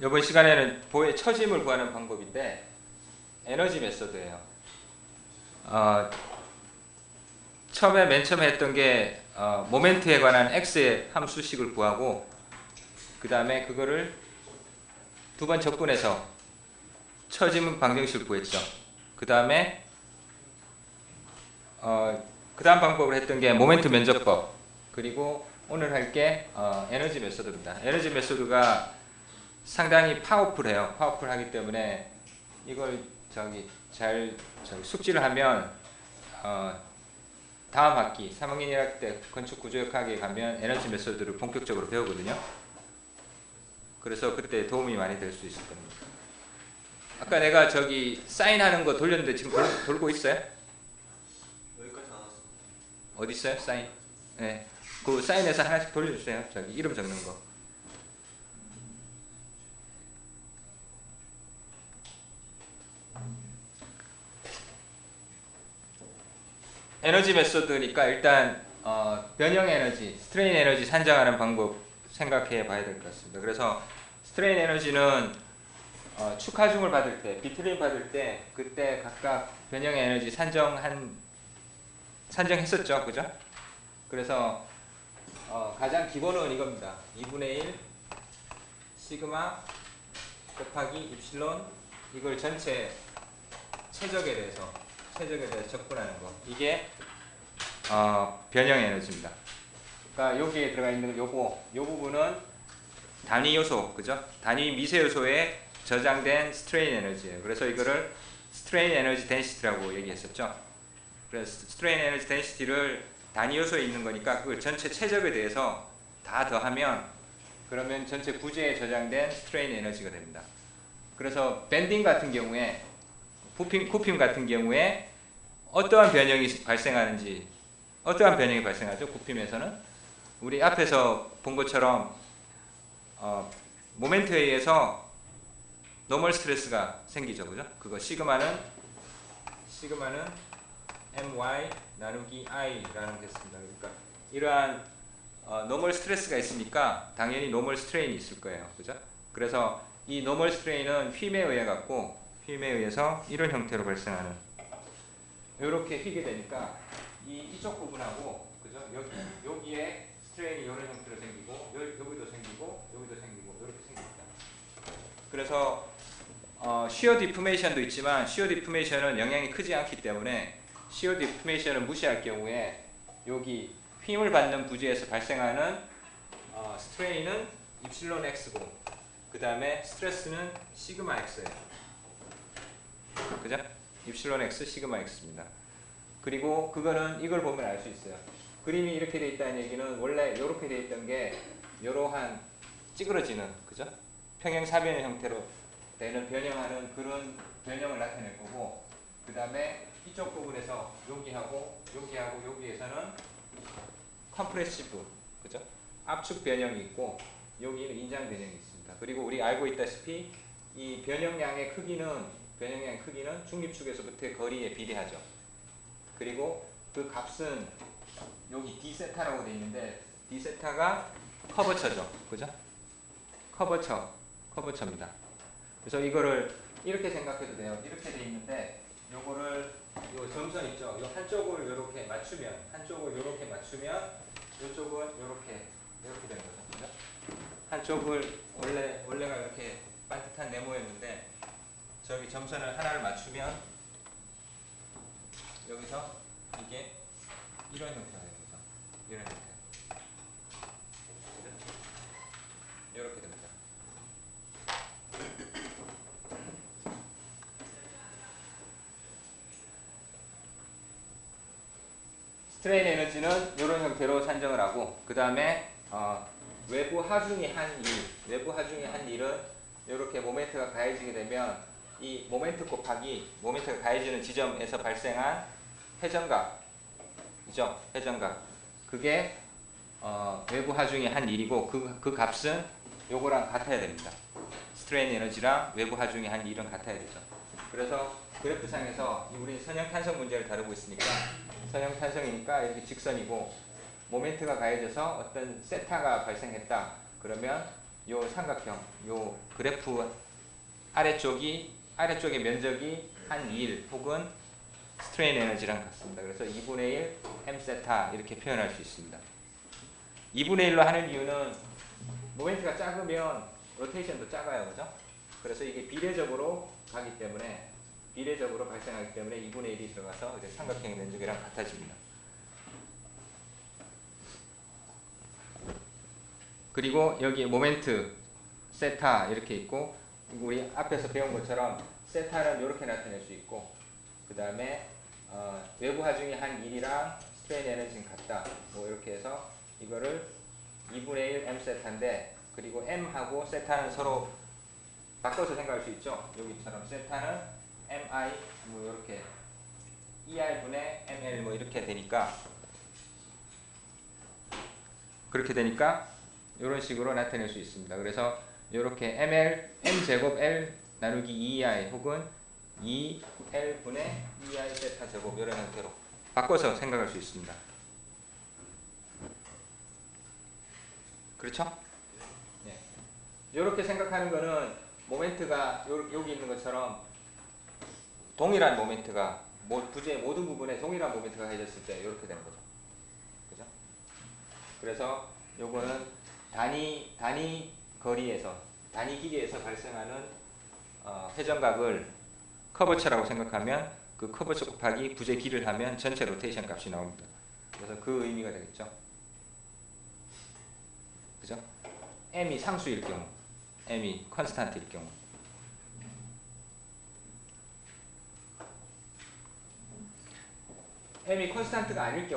이번 시간에는 보의 처짐을 구하는 방법인데 에너지 메소드예요. 어, 맨 처음에 했던 게 모멘트에 관한 x의 함수식을 구하고 그 다음에 그거를 두 번 접근해서 처짐 방정식을 구했죠. 그 다음에 그 다음 방법을 했던 게 모멘트 면적법, 그리고 오늘 할 게 에너지 메소드입니다. 에너지 메소드가 상당히 파워풀해요. 파워풀하기 때문에 이걸 잘 숙지를 하면 다음 학기 3학년 1학기 때 건축 구조역학에 가면 에너지 메소드를 본격적으로 배우거든요. 그래서 그때 도움이 많이 될 수 있을 겁니다. 아까 내가 사인하는 거 돌렸는데 지금 돌고 있어요? 여기까지 나왔어. 어디 있어요? 사인? 네. 그 사인해서 하나씩 돌려주세요. 이름 적는 거. 에너지 메소드니까 일단 변형 에너지, 스트레인 에너지 산정하는 방법 생각해 봐야 될 것 같습니다. 그래서 스트레인 에너지는 축하중을 받을 때, 비트림 받을 때 그때 각각 변형 에너지 산정했었죠, 그죠? 그래서 가장 기본은 이겁니다. 2분의 1 시그마 곱하기 입실론, 이걸 전체 최적에 대해서 접근하는 거. 이게 변형 에너지입니다. 그러니까 여기에 들어가 있는 요 부분은 단위 요소, 그죠? 단위 미세 요소에 저장된 스트레인 에너지예요. 그래서 이거를 스트레인 에너지 덴시티라고 얘기했었죠. 그래서 스트레인 에너지 덴시티를 단위 요소에 있는 거니까 그 전체 최적에 대해서 다 더하면 그러면 전체 부재에 저장된 스트레인 에너지가 됩니다. 그래서 밴딩 같은 경우에 굽힘 같은 경우에 어떠한 변형이 발생하죠? 굽힘에서는 우리 앞에서 본 것처럼 모멘트에 의해서 노멀 스트레스가 생기죠, 그죠? 그거 시그마는 my 나누기 i라는 게 있습니다. 그러니까 이러한 노멀 스트레스가 있으니까 당연히 노멀 스트레인이 있을 거예요, 그죠? 그래서 이 노멀 스트레인은 휨에 의해서 이런 형태로 발생하는, 이렇게 휘게 되니까 이쪽 부분하고, 그죠? 여기에 스트레인이 이런 형태로 생기고, 여기도 생기고 이렇게 생깁니다. 그래서 시어 디포메이션도 있지만 시어 디포메이션은 영향이 크지 않기 때문에 시어 디포메이션을 무시할 경우에 여기 힘을 받는 부지에서 발생하는 스트레인은 입실론 x고, 그 다음에 스트레스는 시그마 x예요. 그죠? 입실론 x, 시그마 x입니다. 그리고 그거는 이걸 보면 알 수 있어요. 그림이 이렇게 돼 있다는 얘기는 원래 이렇게 돼 있던 게 이러한 찌그러지는, 그죠? 평행사변의 형태로 되는 변형하는 그런 변형을 나타낼 거고, 그 다음에 이쪽 부분에서 여기에서는 컴프레시브, 그죠? 압축 변형이 있고 여기는 인장 변형이 있습니다. 그리고 우리 알고 있다시피 이 변형량의 크기는 중립축에서부터의 거리에 비례하죠. 그리고 그 값은 여기 d세타라고 되어 있는데 d세타가 커버처죠, 그죠? 커버처입니다. 그래서 이거를 이렇게 생각해도 돼요. 이렇게 돼 있는데 요거를 요 점선 있죠? 요 한쪽을 이렇게 맞추면 이쪽은 이렇게 되는 거죠, 그죠? 한쪽을 원래가 이렇게 반듯한 네모였는데 저기 점선을 하나를 맞추면 여기서 이게 이런 형태가 되는 거죠. 이런 형태. 이렇게 됩니다. 스트레인 에너지는 이런 형태로 산정을 하고, 그 다음에 외부 하중의 한 일은 이렇게 모멘트가 가해지게 되면 이 모멘트 곱하기 모멘트가 가해지는 지점에서 발생한 회전각이죠. 회전각. 그게 외부 하중의 한 일이고 그 값은 요거랑 같아야 됩니다. 스트레인 에너지랑 외부 하중의 한 일은 같아야 되죠. 그래서 그래프상에서 우리 선형 탄성 문제를 다루고 있으니까 선형 탄성이니까 이렇게 직선이고 모멘트가 가해져서 어떤 세타가 발생했다. 그러면 요 삼각형, 요 그래프 아래쪽의 면적이 한 1 혹은 스트레인 에너지랑 같습니다. 그래서 2분의 1 m 세타 이렇게 표현할 수 있습니다. 2분의 1로 하는 이유는 모멘트가 작으면 로테이션도 작아요. 그죠? 그래서 이게 비례적으로 발생하기 때문에 2분의 1이 들어가서 이제 삼각형의 면적이랑 같아집니다. 그리고 여기 모멘트 세타 이렇게 있고, 우리 앞에서 배운 것처럼 세타는 이렇게 나타낼 수 있고, 그 다음에 외부 하중이 한 1이랑 스트레인 에너지는 같다. 뭐 이렇게 해서 이거를 2분의 1 m 세타인데, 그리고 m하고 세타는 서로 바꿔서 생각할 수 있죠. 여기처럼 세타는 mi 뭐 이렇게 ei분의 ml 뭐 이렇게 되니까, 이런 식으로 나타낼 수 있습니다. 그래서 이렇게 m 제곱 l 나누기 2ei 혹은 2l분의 2i 세타 제곱 이런 형태로 바꿔서 생각할 수 있습니다. 그렇죠? 네. 이렇게 생각하는 거는 모멘트가 여기 있는 것처럼 동일한 모멘트가 부재의 모든 부분에 동일한 모멘트가 가해졌을 때 이렇게 되는 거죠. 그죠? 그래서 요거는 단위 길이에서 발생하는 회전각을 커버처라고 생각하면 그 커버처 곱하기 부재 길이를 하면 전체 로테이션 값이 나옵니다. 그래서 그 의미가 되겠죠. 그죠? m이 상수일 경우, m이 컨스탄트일 경우. m이 컨스탄트가 아닐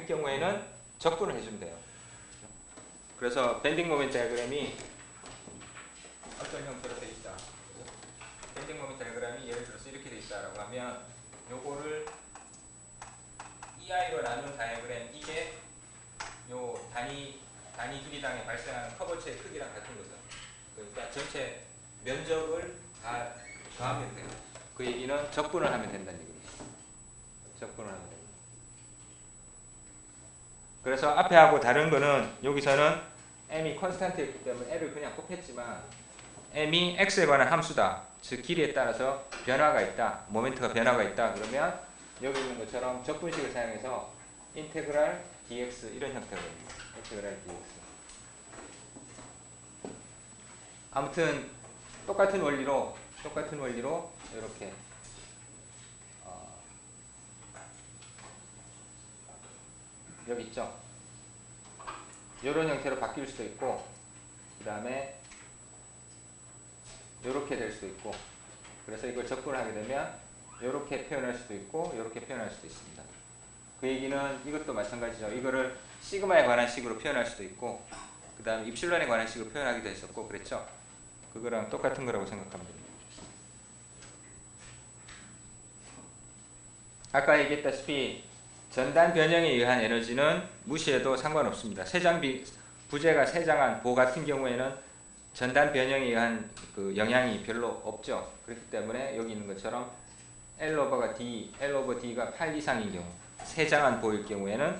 경우에는 적분을 해주면 돼요. 그래서 밴딩 모멘트 다이어그램이 어떤 형태로 되어 있다. 밴딩 모멘트 다이어그램이 예를 들어서 이렇게 되어 있다라고 하면 요거를 EI로 나눈 다이어그램, 이게 요 단위 두기당에 발생하는 커버체의 크기랑 같은 거죠. 그러니까 전체 면적을 다 더하면 돼요. 그 얘기는 적분을 하면 된다는 얘기입니다. 적분을 하면 됩니다. 그래서 앞에 하고 다른 거는 여기서는 m이 컨스탄트였기 때문에 l을 그냥 곱했지만 m이 x에 관한 함수다. 즉 길이에 따라서 변화가 있다. 모멘트가 변화가 있다. 그러면 여기 있는 것처럼 적분식을 사용해서 인테그랄 dx 이런 형태로 됩니다. 인테그랄 dx. 아무튼 똑같은 원리로 이렇게 여기 있죠. 이런 형태로 바뀔 수도 있고, 그 다음에 이렇게 될 수도 있고, 그래서 이걸 적분을 하게 되면 이렇게 표현할 수도 있고 이렇게 표현할 수도 있습니다. 그 얘기는 이것도 마찬가지죠. 이거를 시그마에 관한 식으로 표현할 수도 있고, 그 다음 입실론에 관한 식으로 표현하기도 했었고 그랬죠. 그거랑 똑같은 거라고 생각하면 됩니다. 아까 얘기했다시피 전단 변형에 의한 에너지는 무시해도 상관없습니다. 부재가 세장한 보 같은 경우에는 전단 변형에 의한 그 영향이 별로 없죠. 그렇기 때문에 여기 있는 것처럼 L/D가 8 이상인 경우, 세장한 보일 경우에는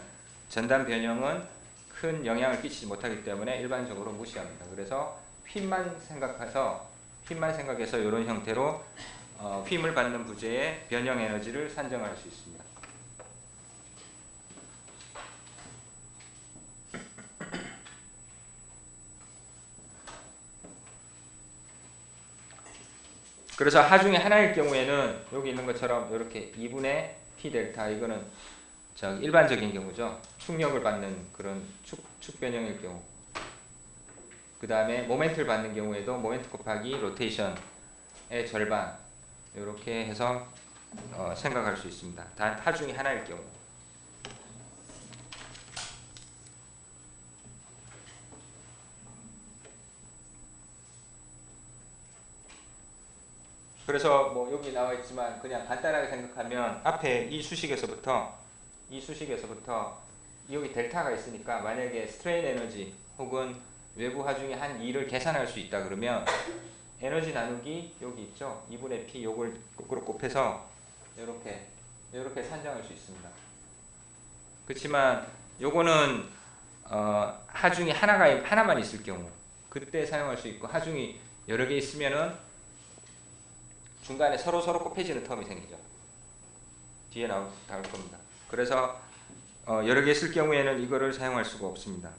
전단 변형은 큰 영향을 끼치지 못하기 때문에 일반적으로 무시합니다. 그래서 휨만 생각해서 이런 형태로 휨을 받는 부재의 변형 에너지를 산정할 수 있습니다. 그래서 하중에 하나일 경우에는 여기 있는 것처럼 이렇게 2분의 t 델타, 이거는 일반적인 경우죠. 충력을 받는 그런 축 변형일 경우. 그 다음에 모멘트를 받는 경우에도 모멘트 곱하기 로테이션의 절반, 이렇게 해서 생각할 수 있습니다. 단 하중에 하나일 경우. 그래서 뭐 여기 나와 있지만 그냥 간단하게 생각하면 앞에 이 수식에서부터 여기 델타가 있으니까 만약에 스트레인 에너지 혹은 외부 하중의 한 2를 계산할 수 있다 그러면 에너지 나누기 여기 있죠. 2분의 p 요걸 거꾸로 곱해서 이렇게 산정할 수 있습니다. 그렇지만 요거는 하중이 하나만 있을 경우, 그때 사용할 수 있고 하중이 여러 개 있으면은 중간에 서로 곱해지는 텀이 생기죠. 뒤에 나올 겁니다. 그래서 여러 개 쓸 경우에는 이거를 사용할 수가 없습니다.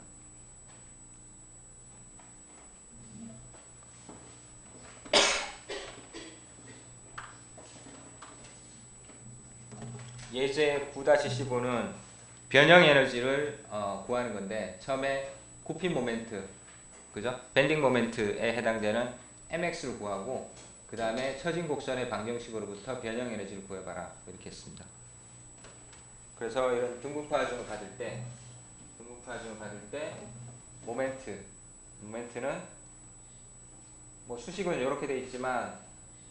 예제 9-15는 변형 에너지를 구하는 건데 처음에 굽힌 모멘트, 그죠? 밴딩 모멘트에 해당되는 mx를 구하고 그 다음에 처진 곡선의 방정식으로부터 변형 에너지를 구해봐라 이렇게 했습니다. 그래서 이런 등분파 하중을 받을 때 모멘트는 뭐 수식은 이렇게 돼 있지만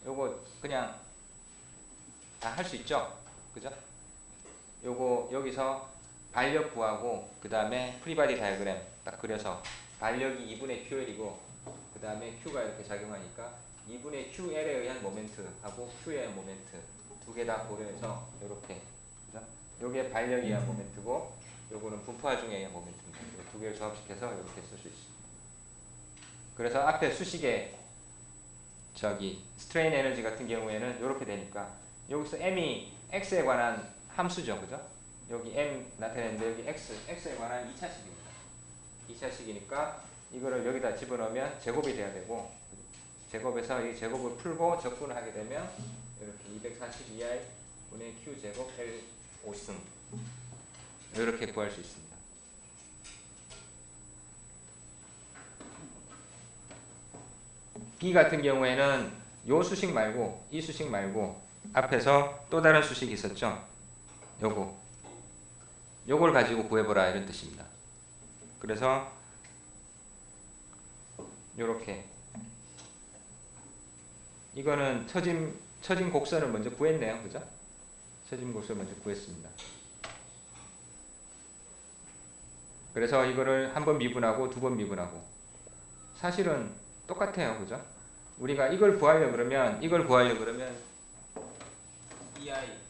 요거 그냥 다 할 수 있죠, 그죠? 요거 여기서 반력 구하고 그 다음에 프리바디 다이어그램 딱 그려서 반력이 2분의 QL이고 그 다음에 Q가 이렇게 작용하니까 2분의 QL에 의한 모멘트하고 Q에 의한 모멘트 두 개 다 고려해서 이렇게, 그죠? 요게 반력에 의한 모멘트고 요거는 분포하중에 의한 모멘트입니다. 두 개를 조합시켜서 이렇게 쓸 수 있습니다. 그래서 앞에 수식에 스트레인 에너지 같은 경우에는 이렇게 되니까 여기서 m이 x에 관한 함수죠, 그죠? 여기 m 나타내는데 여기 x에 관한 2차식입니다. 2차식이니까 이거를 여기다 집어넣으면 제곱이 돼야 되고 제곱에서 이 제곱을 풀고 적분을 하게 되면 이렇게 242i 분의 q 제곱 L 5승 이렇게 구할 수 있습니다. B 같은 경우에는 요 수식 말고 이 수식 말고 앞에서 또 다른 수식이 있었죠. 요걸 가지고 구해보라 이런 뜻입니다. 그래서 요렇게 이거는 처진 곡선을 먼저 구했네요, 그죠? 처진 곡선을 먼저 구했습니다. 그래서 이거를 한 번 미분하고 두 번 미분하고 사실은 똑같아요, 그죠? 우리가 이걸 구하려 그러면 EI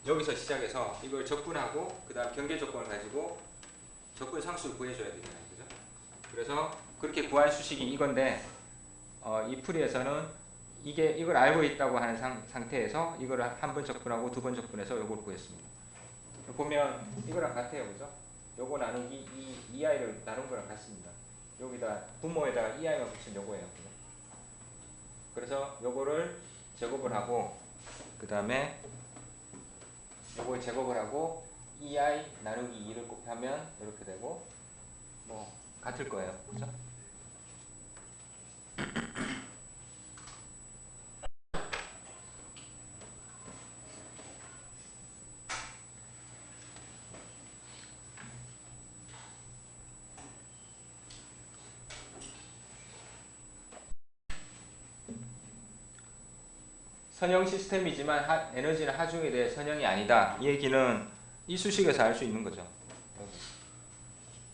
여기서 시작해서 이걸 적분하고 그 다음 경계 조건을 가지고 적분 상수를 구해줘야 되잖아요, 그죠? 그래서 그렇게 구한 수식이 이건데 이 풀이에서는 이걸 알고 있다고 하는 상태에서 이걸 한 번 적분하고 두 번 적분해서 요걸 구했습니다. 보면 이거랑 같아요, 그죠? 요거 나누기 이 EI를 나눈 거랑 같습니다. 여기다 분모에다가 EI만 붙인 요거예요, 그죠? 그래서 요거를 제곱을 하고 그 다음에 요걸 제곱을 하고 EI 나누기 2를 곱하면 이렇게 되고 뭐 같을 거예요, 그죠? 선형 시스템이지만 에너지는 하중에 대해 선형이 아니다. 이 얘기는 이 수식에서 알 수 있는 거죠.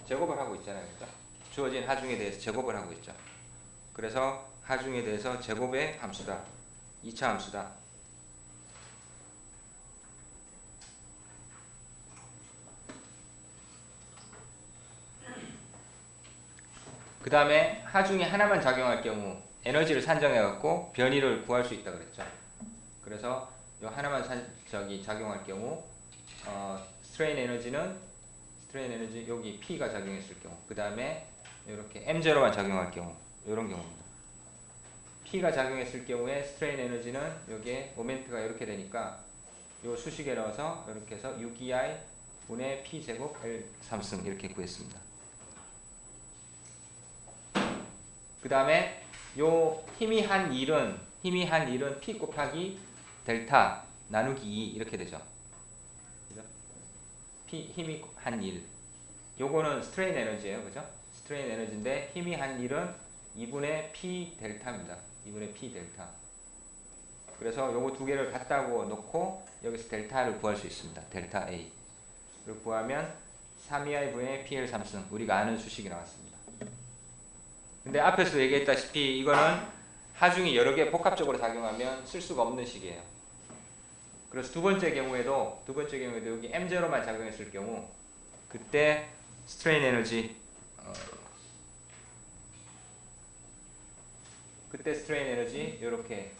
제곱을 하고 있잖아요, 그죠? 주어진 하중에 대해서 제곱을 하고 있죠. 그래서 하중에 대해서 제곱의 함수다. 2차 함수다. 그 다음에 하중이 하나만 작용할 경우 에너지를 산정해갖고 변이를 구할 수 있다 그랬죠. 그래서 이 하나만 작용할 경우 스트레인 에너지 여기 P가 작용했을 경우 그 다음에 이렇게 M0만 작용할 경우 이런 경우입니다. P가 작용했을 경우에 스트레인 에너지는 여기에 모멘트가 이렇게 되니까 이 수식에 넣어서 이렇게 해서 6EI 분의 P제곱 L 3승 이렇게 구했습니다. 그 다음에 요 힘이 한 일은 P 곱하기 델타 나누기 2 이렇게 되죠. 그죠? 힘이 한 일. 요거는 스트레인 에너지예요, 그죠? 스트레인 에너지인데 힘이 한 일은 2분의 P 델타입니다. 2분의 P 델타. 그래서 요거 두 개를 같다고 놓고 여기서 델타를 구할 수 있습니다. 델타 A를 구하면 3EI 분의 PL 3승 우리가 아는 수식이 나왔습니다. 근데 앞에서 얘기했다시피 이거는 하중이 여러 개 복합적으로 작용하면 쓸 수가 없는 식이에요. 그래서 두 번째 경우에도 여기 M0만 작용했을 경우 그때 스트레인 에너지 이렇게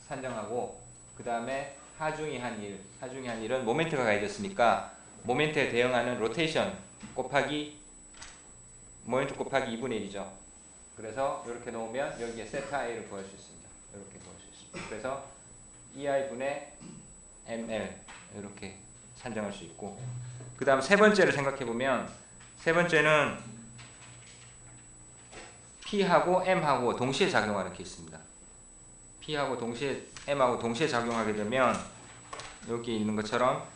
산정하고 그 다음에 하중이 한 1은 모멘트가 가해졌으니까 모멘트에 대응하는 로테이션 곱하기 모멘트 곱하기 2분의 1이죠. 그래서 이렇게 놓으면 여기에 세타 A를 구할 수 있습니다. 이렇게 구할 수 있습니다. 그래서 EI분의 ML 이렇게 산정할 수 있고 그 다음 세 번째를 생각해보면 세 번째는 P하고 M하고 동시에 작용하는 케이스입니다. P하고 동시에 M하고 동시에 작용하게 되면 여기 있는 것처럼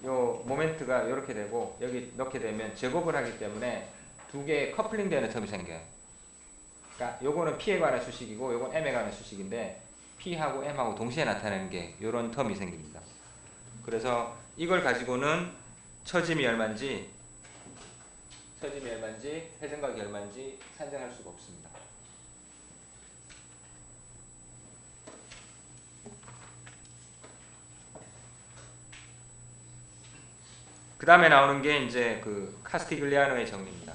요 모멘트가 이렇게 되고 여기 넣게 되면 제곱을 하기 때문에 두 개의 커플링 되는 텀이 생겨요. 그러니까 요거는 P에 관한 수식이고 요건 M에 관한 수식인데 P하고 M하고 동시에 나타내는 게 요런 텀이 생깁니다. 그래서 이걸 가지고는 처짐이 얼마인지 회전각이 얼마인지 산정할 수가 없습니다. 그 다음에 나오는 게 이제 그 카스티글리아노의 정리입니다.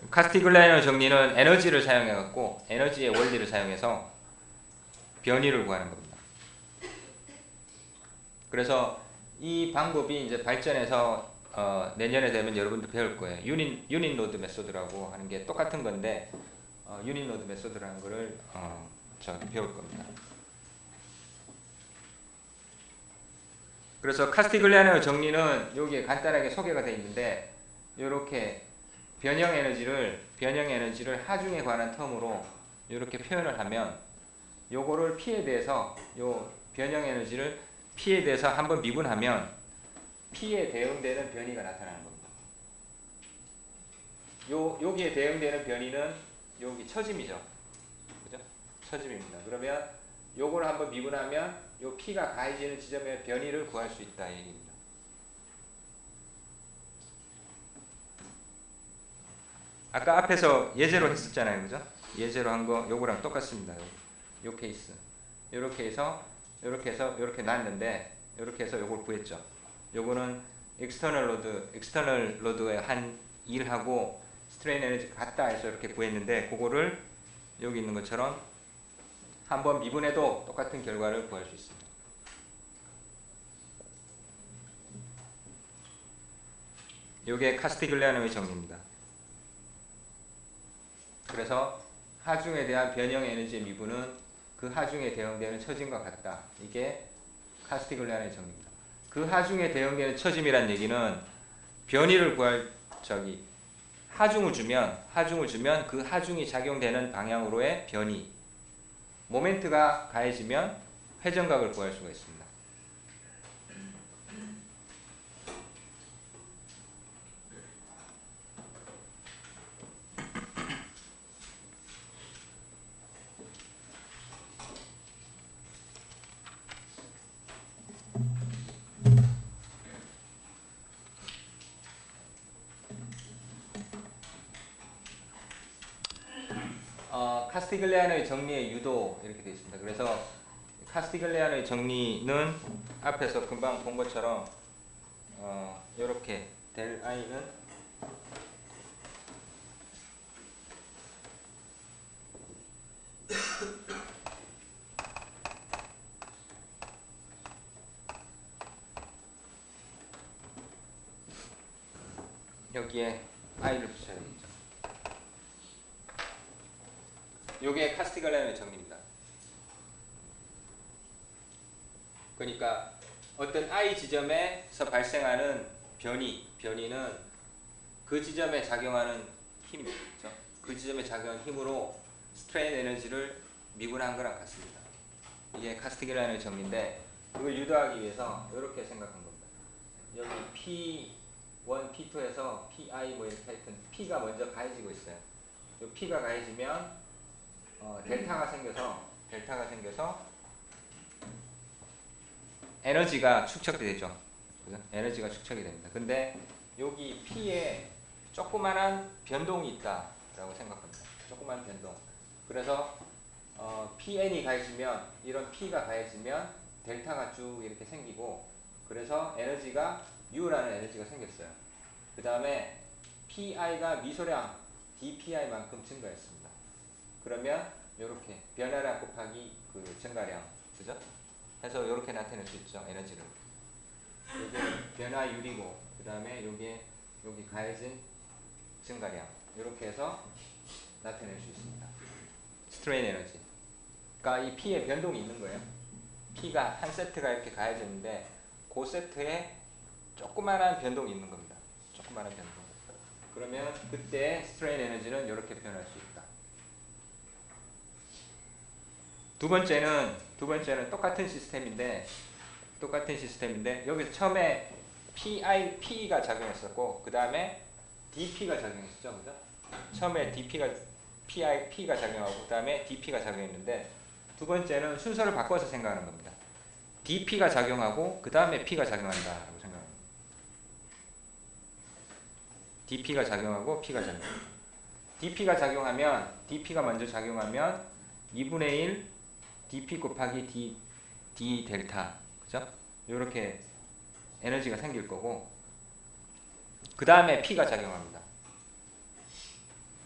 카스티글리아노 정리는 에너지를 사용해갖고 에너지의 원리를 사용해서 변위를 구하는 겁니다. 그래서 이 방법이 이제 발전해서 내년에 되면 여러분들 배울 거예요. 유닛 노드 메소드라고 하는 게 똑같은 건데 유닛 노드 메소드라는 거를 배울 겁니다. 그래서 카스티글리아노 정리는 여기에 간단하게 소개가 되어 있는데 이렇게 변형 에너지를 하중에 관한 텀으로 이렇게 표현을 하면 요거를 P에 대해서 요 변형 에너지를 P에 대해서 한번 미분하면 P에 대응되는 변이가 나타나는 겁니다. 여기에 대응되는 변이는 여기 처짐이죠. 그죠? 처짐입니다. 그러면 요거를 한번 미분하면 요 P가 가해지는 지점의 변이를 구할 수 있다 이 얘기입니다. 아까 앞에서 예제로 했었잖아요. 그죠? 예제로 한 거 요거랑 똑같습니다. 요 케이스. 요렇게 해서 요렇게 놨는데 요렇게 해서 요걸 구했죠. 요거는 익스터널 로드의 한 1하고 스트레인 에너지 같다 해서 이렇게 구했는데 그거를 여기 있는 것처럼 한번 미분해도 똑같은 결과를 구할 수 있습니다. 요게 카스티글리아노의 정리입니다. 그래서 하중에 대한 변형 에너지의 미분은 그 하중에 대응되는 처짐과 같다. 이게 카스티글리아노의 정리입니다. 그 하중에 대응되는 처짐이란 얘기는 변이를 구할 하중을 주면 그 하중이 작용되는 방향으로의 변이 모멘트가 가해지면 회전각을 구할 수가 있습니다. 카스티글리아노의 정리의 유도 이렇게 되어 있습니다. 그래서 카스티글리아노의 정리는 앞에서 금방 본 것처럼 이렇게 델 i는 여기에 i를 붙여야 되겠죠. 요게 카스티글리아노의 정리입니다. 그러니까 어떤 i 지점에서 발생하는 변이는 그 지점에 작용하는 힘이죠. 그 지점에 작용하는 힘으로 스트레인 에너지를 미분한 거랑 같습니다. 이게 카스티글리아노의 정리인데 이걸 유도하기 위해서 이렇게 생각한 겁니다. 여기 P1, P2에서 PI 뭐 이렇게 하여튼 P가 먼저 가해지고 있어요. 이 P가 가해지면 델타가 생겨서 에너지가 축적이 되죠. 그죠? 에너지가 축적이 됩니다. 근데 여기 P에 조그만한 변동이 있다라고 생각합니다. 조그만 변동. 그래서 PN이 가해지면 이런 P가 가해지면 델타가 쭉 이렇게 생기고 그래서 에너지가 U라는 에너지가 생겼어요. 그 다음에 PI가 미소량 dPI만큼 증가했습니다. 그러면 이렇게 변화량 곱하기 그 증가량, 그죠? 해서 이렇게 나타낼 수 있죠, 에너지를. 이게 변화율이고, 그 다음에 여기 가해진 증가량, 이렇게 해서 나타낼 수 있습니다. 스트레인 에너지. 그러니까 이 P의 변동이 있는 거예요. P가 한 세트가 이렇게 가해졌는데 그 세트에 조그마한 변동이 있는 겁니다. 조그마한 변동. 그러면 그때 스트레인 에너지는 이렇게 표현할 수 있다. 두 번째는 똑같은 시스템인데 여기서 처음에 P가 작용했었고 그 다음에 DP가 작용했었죠, 그죠? 처음에 P가 작용하고 그 다음에 DP가 작용했는데 두 번째는 순서를 바꿔서 생각하는 겁니다. DP가 작용하고 그 다음에 P가 작용한다라고 생각합니다. DP가 작용하고 P가 작용합니다. DP가 먼저 작용하면 2분의 1 DP 곱하기 D 델타, 그죠? 이렇게 에너지가 생길 거고 그 다음에 P가 작용합니다.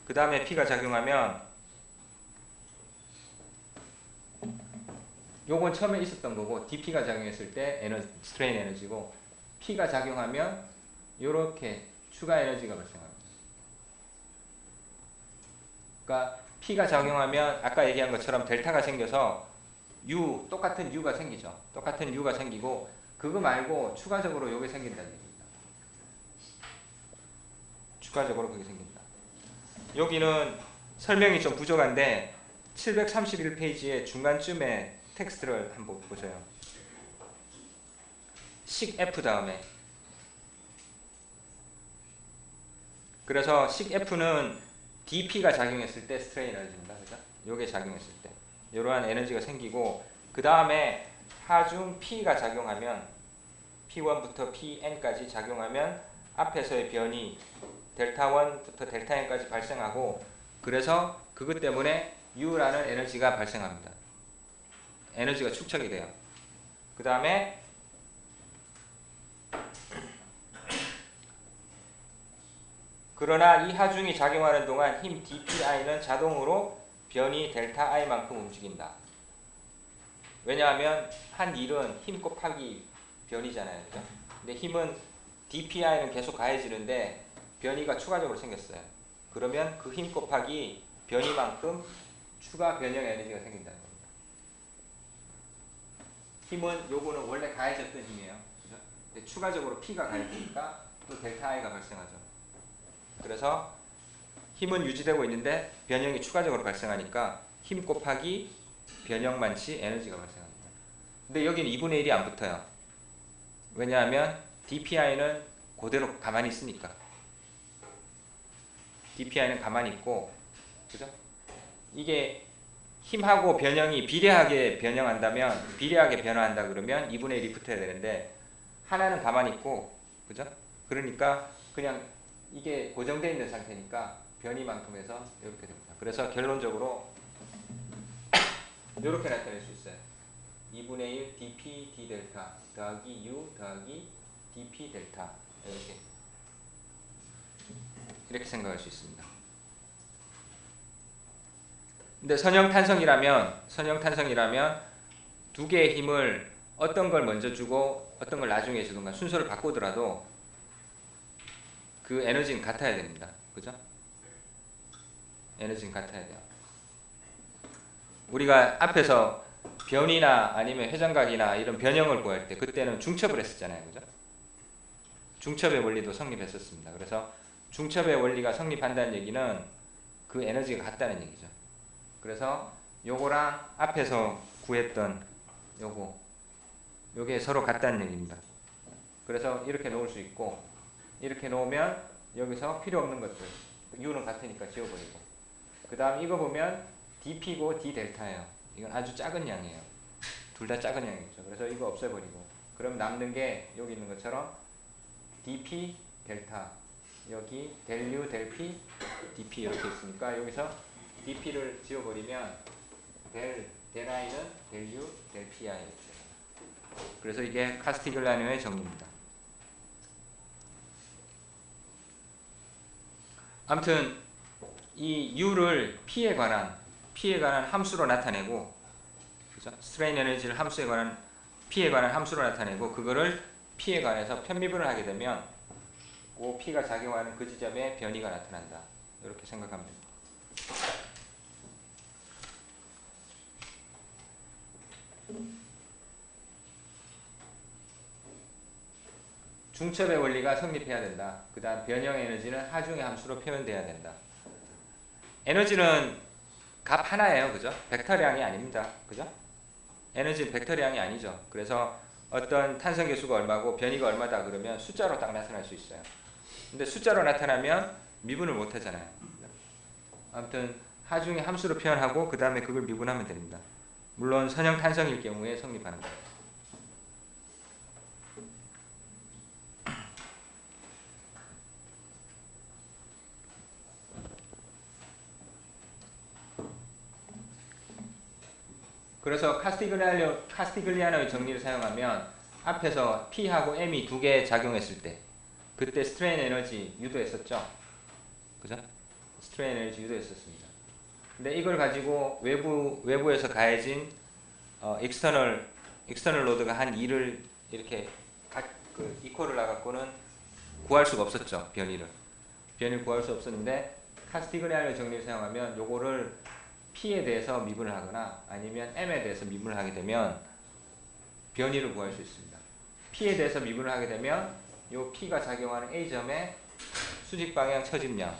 그 다음에 P가 작용하면 요건 처음에 있었던 거고 DP가 작용했을 때 스트레인 에너지고 P가 작용하면 이렇게 추가 에너지가 발생합니다. 그러니까 P가 작용하면 아까 얘기한 것처럼 델타가 생겨서 똑같은 U가 생기죠. 똑같은 U가 생기고 그거 말고 추가적으로 요게 생긴다는 얘기입니다. 추가적으로 그게 생긴다. 여기는 설명이 좀 부족한데 731페이지의 중간쯤에 텍스트를 한번 보세요. 식 F 다음에. 그래서 식 F는 DP가 작용했을 때 스트레인 에너지입니다. 그죠? 요게 작용했을 때. 이러한 에너지가 생기고 그 다음에 하중 P가 작용하면 P1부터 Pn까지 작용하면 앞에서의 변이 델타 1부터 델타 n까지 발생하고 그래서 그것 때문에 U라는 에너지가 발생합니다. 에너지가 축적이 돼요. 그 다음에 그러나 이 하중이 작용하는 동안 힘 dPi는 자동으로 변이 델타 I만큼 움직인다. 왜냐하면 한 일은 힘 곱하기 변이잖아요. 그죠? 근데 힘은 dPi는 계속 가해지는데 변이가 추가적으로 생겼어요. 그러면 그 힘 곱하기 변이만큼 추가 변형 에너지가 생긴다는 겁니다. 힘은 요거는 원래 가해졌던 힘이에요. 그죠? 근데 추가적으로 P가 가해지니까 또 델타 I가 발생하죠. 그래서 힘은 유지되고 있는데 변형이 추가적으로 발생하니까 힘 곱하기 변형만치 에너지가 발생합니다. 근데 여기는 2분의 1이 안 붙어요. 왜냐하면 dPi는 그대로 가만히 있으니까. dPi는 가만히 있고, 그죠? 이게 힘하고 변형이 비례하게 변화한다 그러면 2분의 1이 붙어야 되는데 하나는 가만히 있고, 그죠? 그러니까 그냥 이게 고정되어 있는 상태니까 변이만큼 해서 이렇게 됩니다. 그래서 결론적으로 이렇게 나타낼 수 있어요. 2분의 1 dP d 델타 더하기 U 더하기 dP 델타 이렇게 생각할 수 있습니다. 근데 선형탄성이라면 두 개의 힘을 어떤 걸 먼저 주고 어떤 걸 나중에 주든가 순서를 바꾸더라도 그 에너지는 같아야 됩니다. 그죠? 에너지는 같아야 돼요. 우리가 앞에서 변이나 아니면 회전각이나 이런 변형을 구할 때 그때는 중첩을 했었잖아요. 그죠? 중첩의 원리도 성립했었습니다. 그래서 중첩의 원리가 성립한다는 얘기는 그 에너지가 같다는 얘기죠. 그래서 요거랑 앞에서 구했던 요게 서로 같다는 얘기입니다. 그래서 이렇게 놓을 수 있고 이렇게 놓으면 여기서 필요 없는 것들 U는 같으니까 지워버리고 그 다음 이거 보면 dP고 d 델타예요. 이건 아주 작은 양이에요. 둘 다 작은 양이죠. 그래서 이거 없애버리고 그럼 남는 게 여기 있는 것처럼 dP 델타 여기 델U 델P dP 이렇게 있으니까 여기서 dp를 지워버리면 델 i는 델 u, 델 pi 이렇게 돼요. 그래서 이게 카스티글리아노의 정리입니다. 아무튼 이 u를 p에 관한 함수로 나타내고, 그죠? 스트레인 에너지를 p에 관한 함수로 나타내고, 그거를 p에 관해서 편미분을 하게 되면 그 p가 작용하는 그 지점에 변이가 나타난다. 이렇게 생각하면 됩니다. 중첩의 원리가 성립해야 된다. 그 다음 변형 에너지는 하중의 함수로 표현돼야 된다. 에너지는 값 하나예요. 그죠? 벡터량이 아닙니다. 그죠? 에너지는 벡터량이 아니죠. 그래서 어떤 탄성 계수가 얼마고 변이가 얼마다 그러면 숫자로 딱 나타날 수 있어요. 근데 숫자로 나타나면 미분을 못 하잖아요. 아무튼 하중의 함수로 표현하고 그 다음에 그걸 미분하면 됩니다. 물론 선형 탄성일 경우에 성립하는 거예요. 그래서 카스티글리아노의 정리를 사용하면 앞에서 P하고 M이 두 개 작용했을 때 그때 스트레인 에너지 유도했었죠. 그죠? 스트레인 에너지 유도했었습니다. 근데 이걸 가지고 외부에서 가해진 익스터널 로드가 한 2를 이렇게 이퀄을 나갖고는 구할 수가 없었죠. 변이를 구할 수 없었는데 카스티글리아노의 정리를 사용하면 요거를 P에 대해서 미분을 하거나 아니면 M에 대해서 미분을 하게 되면 변이를 구할 수 있습니다. P에 대해서 미분을 하게 되면 요 P가 작용하는 A점의 수직 방향 처짐량,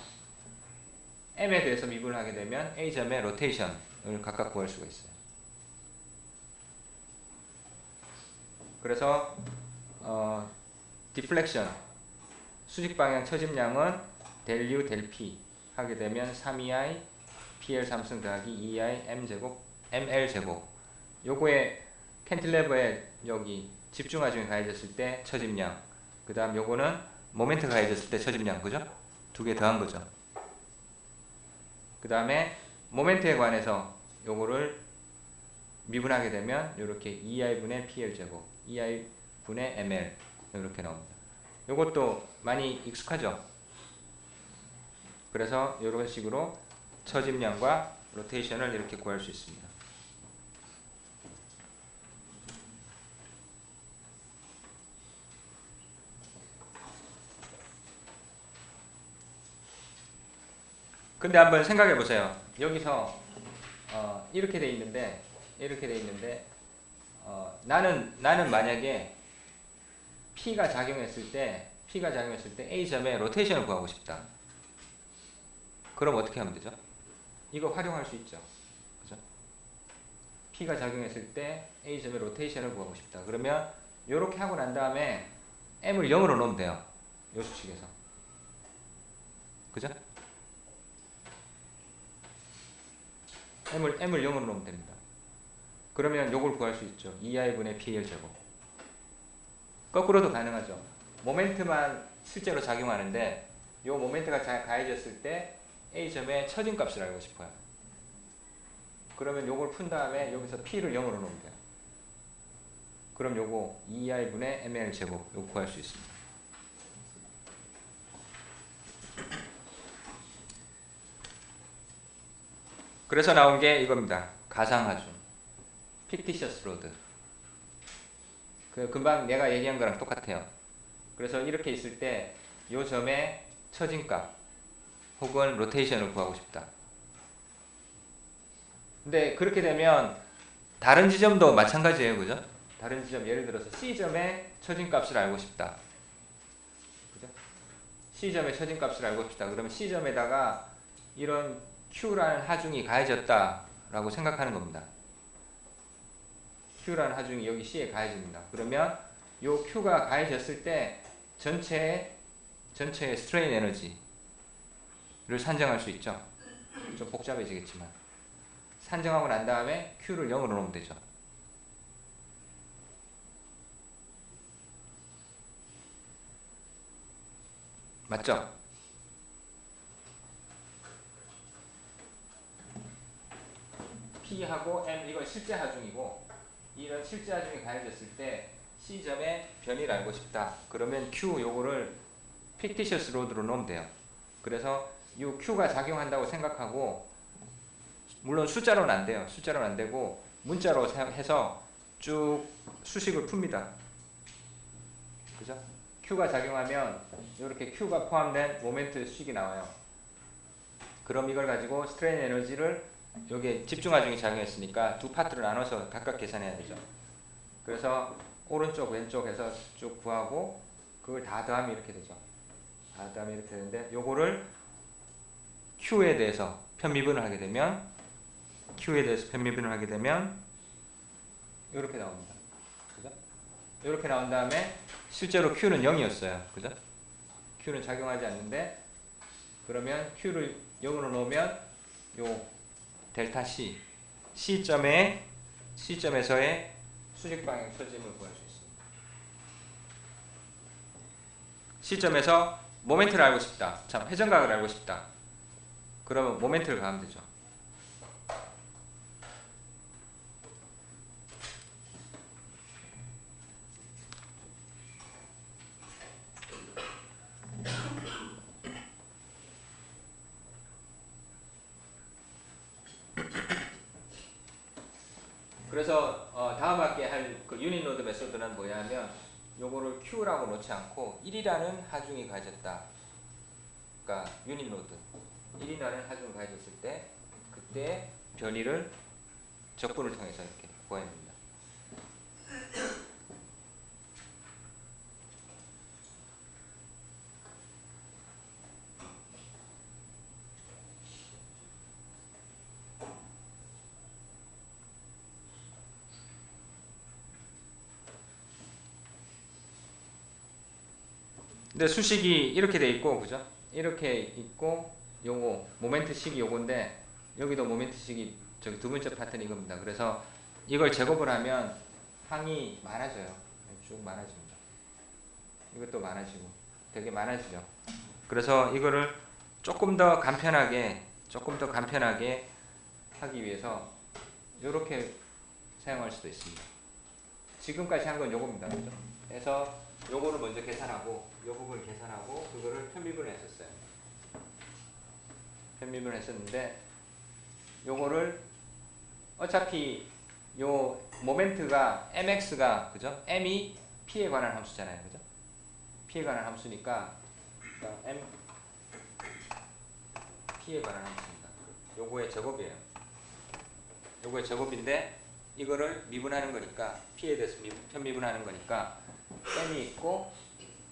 M에 대해서 미분을 하게 되면 A점의 로테이션을 각각 구할 수가 있어요. 그래서 디플렉션, 수직 방향 처짐량은 델 U, 델 P 하게 되면 3EI PL 3승 더하기 2I ML 제곱. 요거에 캔틸레버에 여기 집중하중이 가해졌을 때 처짐량. 그 다음 요거는 모멘트가 가해졌을 때 처짐량. 그죠? 두 개 더한 거죠. 그 다음에 모멘트에 관해서 요거를 미분하게 되면 요렇게 2I분의 PL 제곱, 2I분의 ML 이렇게 나옵니다. 요것도 많이 익숙하죠? 그래서 이런 식으로 처짐량과 로테이션을 이렇게 구할 수 있습니다. 근데 한번 생각해 보세요. 여기서 이렇게 돼 있는데 나는 만약에 P가 작용했을 때 A점의 로테이션을 구하고 싶다. 그럼 어떻게 하면 되죠? 이거 활용할 수 있죠. 그죠? P가 작용했을 때 A점의 로테이션을 구하고 싶다. 그러면 이렇게 하고 난 다음에 M을 0으로 넣으면 돼요. 요 수식에서. 그죠? M을 0으로 넣으면 됩니다. 그러면 요걸 구할 수 있죠. 2I분의 PL 제곱. 거꾸로도 가능하죠. 모멘트만 실제로 작용하는데 요 모멘트가 가해졌을 때 A점의 처짐값을 알고 싶어요. 그러면 요걸 푼 다음에 여기서 P를 0으로 넣으면 돼요. 그럼 요거 2I분의 ML 제곱 요거 구할 수 있습니다. 그래서 나온 게 이겁니다. 가상하중. 픽티셔스 로드. 금방 내가 얘기한 거랑 똑같아요. 그래서 이렇게 있을 때 요 점의 처짐값 혹은 로테이션을 구하고 싶다. 근데 그렇게 되면 다른 지점도 마찬가지예요. 그죠? 다른 지점 예를 들어서 C점의 처짐값을 알고 싶다. 그죠? C점의 처짐값을 알고 싶다. 그러면 C점에다가 이런 Q라는 하중이 가해졌다라고 생각하는 겁니다. Q라는 하중이 여기 C에 가해집니다. 그러면 요 Q가 가해졌을 때 전체의 스트레인 에너지를 산정할 수 있죠. 좀 복잡해지겠지만 산정하고 난 다음에 Q를 0으로 놓으면 되죠. 맞죠? P하고 M 이건 실제 하중이고 이런 실제 하중이 가해졌을 때 C점의 변이를 알고 싶다. 그러면 Q 요거를 픽티셔스 로드로 놓으면 돼요. 그래서 이 Q가 작용한다고 생각하고 물론 숫자로는 안 돼요. 숫자로는 안 되고 문자로 해서 쭉 수식을 풉니다. 그죠? Q가 작용하면 이렇게 Q가 포함된 모멘트 수식이 나와요. 그럼 이걸 가지고 스트레인 에너지를 여기에 집중 하중이 작용했으니까 두 파트를 나눠서 각각 계산해야 되죠. 그래서 오른쪽 왼쪽 해서 쭉 구하고 그걸 다 더하면 이렇게 되죠. 다 더하면 이렇게 되는데 요거를 Q에 대해서 편미분을 하게 되면 이렇게 나옵니다. 그죠? 이렇게 나온 다음에 실제로 Q는 0이었어요. 그죠? Q는 작용하지 않는데 그러면 Q를 0으로 놓으면 요 델타 C점에서의 수직 방향 처짐을 구할 수 있습니다. C점에서 모멘트를 알고 싶다. 참, 회전각을 알고 싶다. 그러면 모멘트를 가하면 되죠. 그래서 다음 학기에 할 그 유닛 노드 메소드는 뭐냐 하면 요거를 Q라고 놓지 않고 1이라는 하중이 가해졌다. 그러니까 유닛 노드 1이라는 하중이 가해졌을 때 그때 변이를 적분을 통해서 이렇게 구해냅니다. 근데 수식이 이렇게 돼 있고, 그죠? 이렇게 있고, 요거 모멘트 식이 요건데 여기도 모멘트 식이 저기 두 번째 파트는 이겁니다. 그래서 이걸 제곱을 하면 항이 많아져요. 쭉 많아집니다. 이것도 많아지고 되게 많아지죠. 그래서 이거를 조금 더 간편하게 하기 위해서 이렇게 사용할 수도 있습니다. 지금까지 한 건 요겁니다. 그죠? 그래서 요거를 먼저 계산하고 요 부분을 계산하고 그거를 편미분을 했었어요. 편미분을 했었는데 요거를 어차피 요 모멘트가 mx가 그죠? m이 p에 관한 함수잖아요. 그죠? p에 관한 함수니까 m p에 관한 함수입니다. 요거의 제곱이에요. 요거의 제곱인데 이거를 미분하는 거니까 p에 대해서 편미분하는 거니까 m이 있고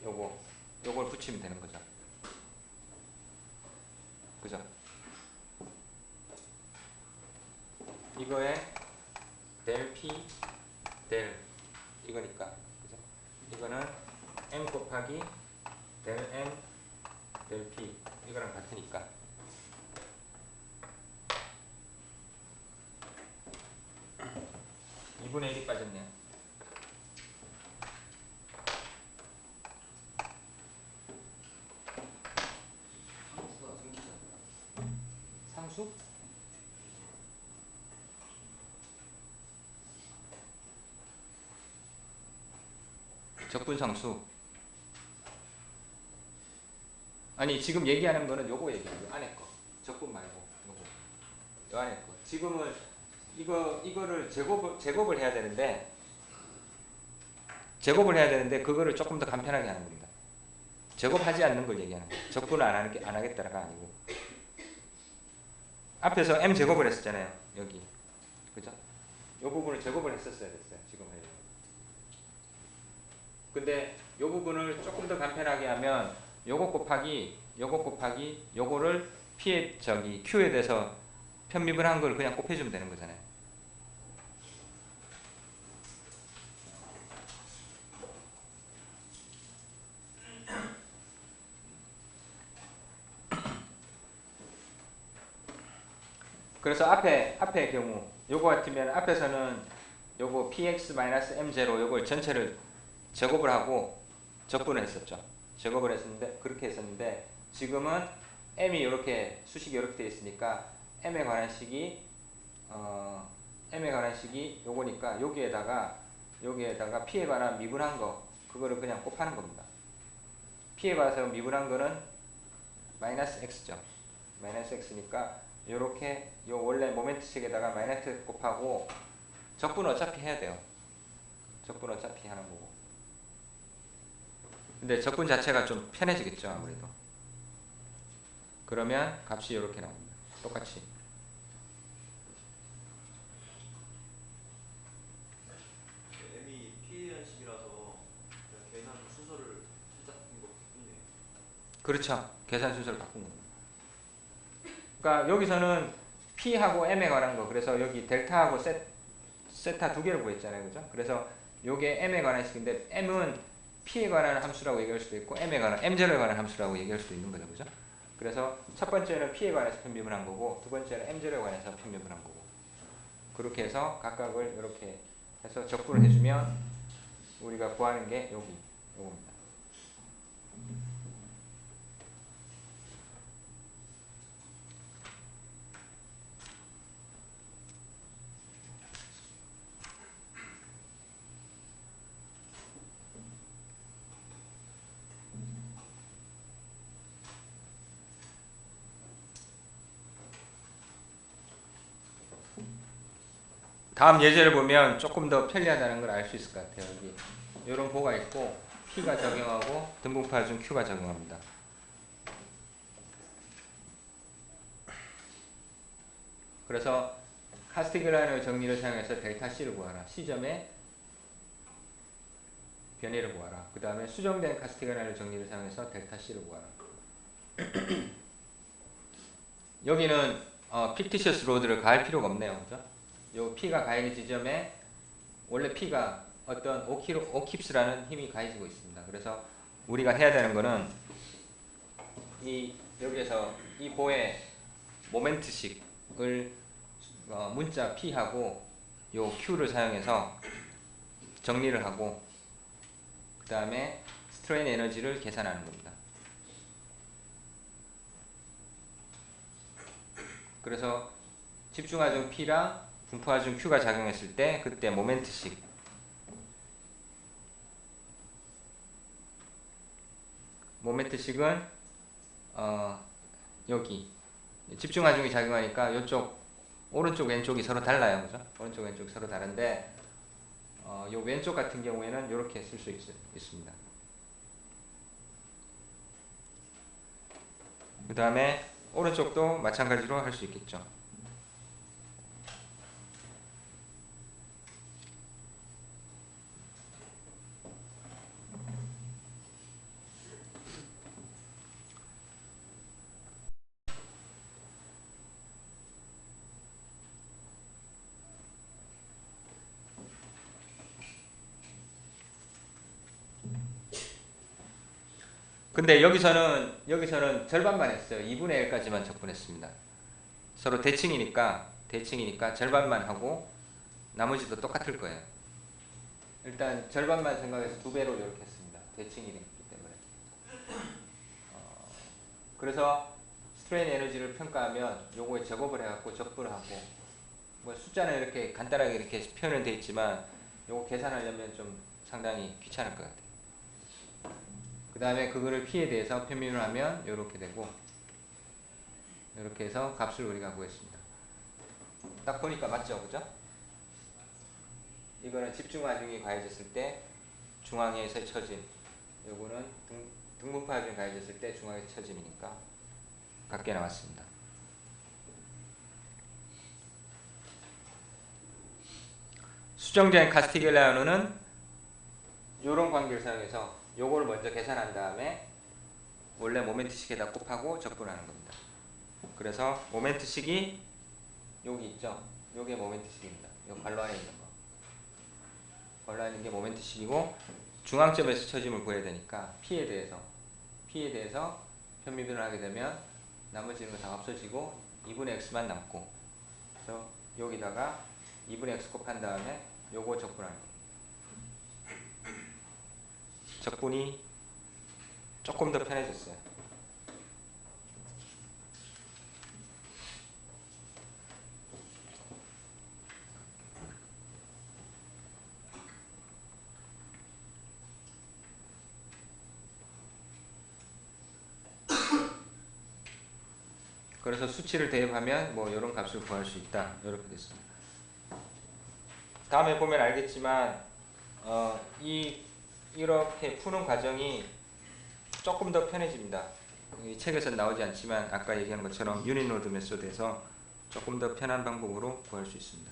요걸 붙이면 되는 거죠. 그죠? 이거에 델 p 델 이거니까 그죠? 이거는 m 곱하기 델 m 델 p 이거랑 같으니까 2분의 1이 빠졌네요. 상수? 적분상수. 아니 지금 얘기하는 거는 요거 얘기해요. 요 안에 거. 적분 말고 요거. 요 안에 거. 지금은 이거를 제곱을 해야 되는데 그거를 조금 더 간편하게 하는 겁니다. 제곱하지 않는 걸 얘기하는 거예요. 적분을 안 하겠다가 아니고. 앞에서 m 제곱을 했었잖아요. 여기. 그죠? 요 부분을 제곱을 했었어야 됐어요. 지금 하려고. 근데 요 부분을 조금 더 간편하게 하면 요거 곱하기 요거를 Q에 대해서 편미분한 걸 그냥 곱해주면 되는 거잖아요. 그래서 앞의 경우 요거 같으면 앞에서는 요거 px-m0 요걸 전체를 제곱을 하고 적분을 했었죠. 제곱을 했었는데 그렇게 했었는데 지금은 m이 이렇게 수식이 이렇게 되어 있으니까 m에 관한 식이 m에 관한 식이 요거니까 여기에다가 p에 관한 미분한 거 그거를 그냥 곱하는 겁니다. p에 관해서 미분한 거는 마이너스 x죠. 마이너스 x니까 요렇게 요 원래 모멘트식에다가 마이너스 x 곱하고 적분은 어차피 해야 돼요. 적분 어차피 하는 거고. 근데 적분 자체가 좀 편해지겠죠, 아무래도. 그러면 값이 이렇게 나옵니다. 똑같이. m이 P에 식이라서 그냥 계산 순서를 살짝 바꾼 거 같은데. 그렇죠. 계산 순서를 바꾼 겁니다. 그러니까 여기서는 P하고 M에 관한 거, 그래서 여기 델타하고 세타 두 개를 구했잖아요. 그죠? 그래서 요게 M에 관한 식인데, M은 P에 관한 함수라고 얘기할 수도 있고, M에 관한, M0에 관한 함수라고 얘기할 수도 있는 거죠. 그죠? 그래서 첫 번째는 P에 관해서 편미분한 거고, 두 번째는 M0에 관해서 편미분한 거고. 그렇게 해서 각각을 이렇게 해서 적분을 해주면 우리가 구하는 게 요겁니다. 다음 예제를 보면 조금 더 편리하다는 걸 알 수 있을 것 같아요. 여기 이런 보가 있고 P가 적용하고 등분파 중 Q가 적용합니다. 그래서 카스티글라노 정리를 사용해서 델타 C를 구하라. C점의 변이를 구하라. 그 다음에 수정된 카스티글라노 정리를 사용해서 델타 C를 구하라. 여기는 픽티셔스 로드를 가할 필요가 없네요. 그죠? 요 P가 가해진 지점에 원래 P가 어떤 오킵스라는 힘이 가해지고 있습니다. 그래서 우리가 해야 되는 거는 여기에서 이 보의 모멘트식을 문자 P하고 요 Q를 사용해서 정리를 하고 그 다음에 스트레인 에너지를 계산하는 겁니다. 그래서 집중하중 P랑 분포하중 Q가 작용했을 때 그때 모멘트식은 여기 집중하중이 작용하니까 이쪽 오른쪽 왼쪽이 서로 달라요. 그죠? 오른쪽 왼쪽이 서로 다른데 요 왼쪽 같은 경우에는 이렇게 쓸 수 있습니다. 그 다음에 오른쪽도 마찬가지로 할 수 있겠죠. 근데 여기서는 절반만 했어요. 2분의 1까지만 적분했습니다. 서로 대칭이니까 절반만 하고 나머지도 똑같을 거예요. 일단 절반만 생각해서 2배로 이렇게 했습니다. 대칭이기 때문에. 그래서 스트레인 에너지를 평가하면 요거에 제곱을 해갖고 적분을 하고 뭐 숫자는 이렇게 간단하게 이렇게 표현은 되어 있지만 요거 계산하려면 좀 상당히 귀찮을 것 같아요. 그 다음에 그거를 P에 대해서 편미분을 하면 이렇게 되고 이렇게 해서 값을 우리가 구했습니다. 딱 보니까 맞죠? 그죠? 이거는 집중하중이 가해졌을 때 중앙에서 처짐, 요거는 등분파하중이 가해졌을 때 중앙에서 처짐이니까 같게 나왔습니다. 수정된 카스티글라노는 이런 관계를 사용해서 요거를 먼저 계산한 다음에 원래 모멘트식에다 곱하고 적분하는 겁니다. 그래서 모멘트식이 여기 있죠? 요게 모멘트식입니다. 요 괄호 안에 있는 거. 괄호 안에 있는 게 모멘트식이고 중앙점에서 처짐을 구해야 되니까 P에 대해서 편미분을 하게 되면 나머지는 다 없어지고 2분의 X만 남고 그래서 여기다가 2분의 X 곱한 다음에 요거 적분하는 겁니다. 적분이 조금 더 편해졌어요. 그래서 수치를 대입하면 뭐 이런 값을 구할 수 있다. 이렇게 됐습니다. 다음에 보면 알겠지만 이렇게 푸는 과정이 조금 더 편해집니다. 이 책에서 나오지 않지만 아까 얘기한 것처럼 유니노드 메소드에서 조금 더 편한 방법으로 구할 수 있습니다.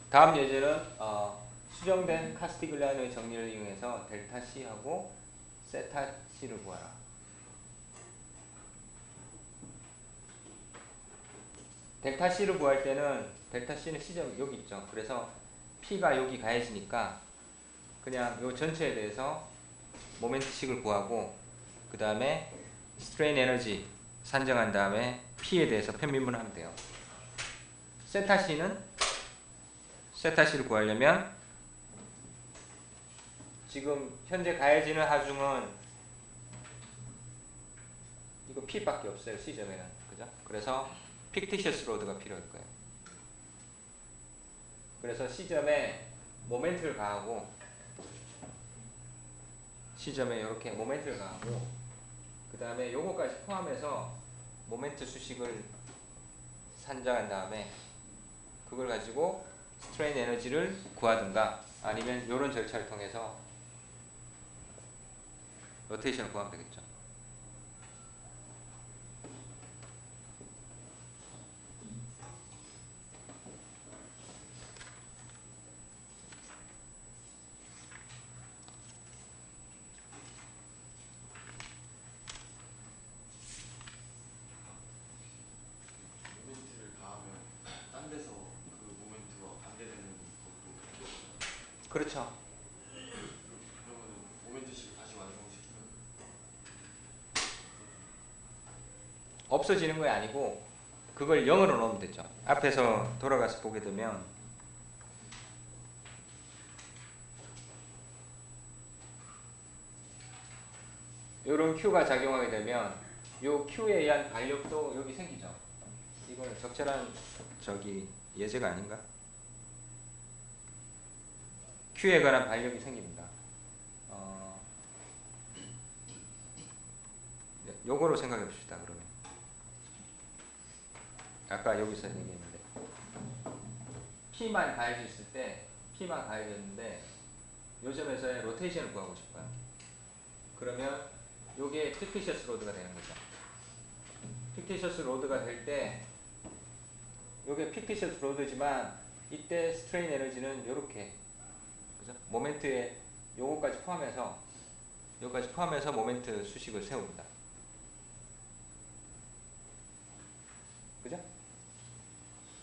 다음 예제는 수정된 카스티글리아노의 정리를 이용해서 델타 C하고 세타 C를 구하라. 델타 C를 구할 때는 델타 C는 C점 여기 있죠. 그래서 P가 여기 가해지니까 그냥 이 전체에 대해서 모멘트식을 구하고 그 다음에 스트레인 에너지 산정한 다음에 P에 대해서 편미분하면 돼요. 세타 C를 구하려면 지금 현재 가해지는 하중은 이거 P밖에 없어요. C점에는. 그죠? 그래서 픽티셔스 로드가 필요할 거예요. 그래서 C점에 모멘트를 가하고 C점에 이렇게 모멘트를 가하고 그 다음에 요거까지 포함해서 모멘트 수식을 산정한 다음에 그걸 가지고 스트레인 에너지를 구하든가 아니면 이런 절차를 통해서 로테이션을 구하면 되겠죠. 모멘트를 가하면 딴 데서 그 모멘트와 반대되는 것도 그렇죠. 그러면 모멘트식 다시 완성시키면 없어지는 거 아니고 그걸 0으로 넣으면 되죠. 앞에서 돌아가서 보게 되면 이런 Q가 작용하게 되면 이 Q에 의한 반력도 여기 생기죠. 이거는 적절한 예제가 아닌가? Q에 관한 반력이 생깁니다. 요거로 생각해 봅시다. 그러면 아까 여기서 얘기했는데 P만 가해졌을 때 P만 가해졌는데 요 점에서의 로테이션을 구하고 싶어요. 그러면 요게 픽티셔스 로드가 되는 거죠. 픽티셔스 로드가 될 때 요게 픽티셔스 로드지만 이때 스트레인 에너지는 요렇게 그죠? 모멘트에 요거까지 포함해서 모멘트 수식을 세웁니다. 그죠?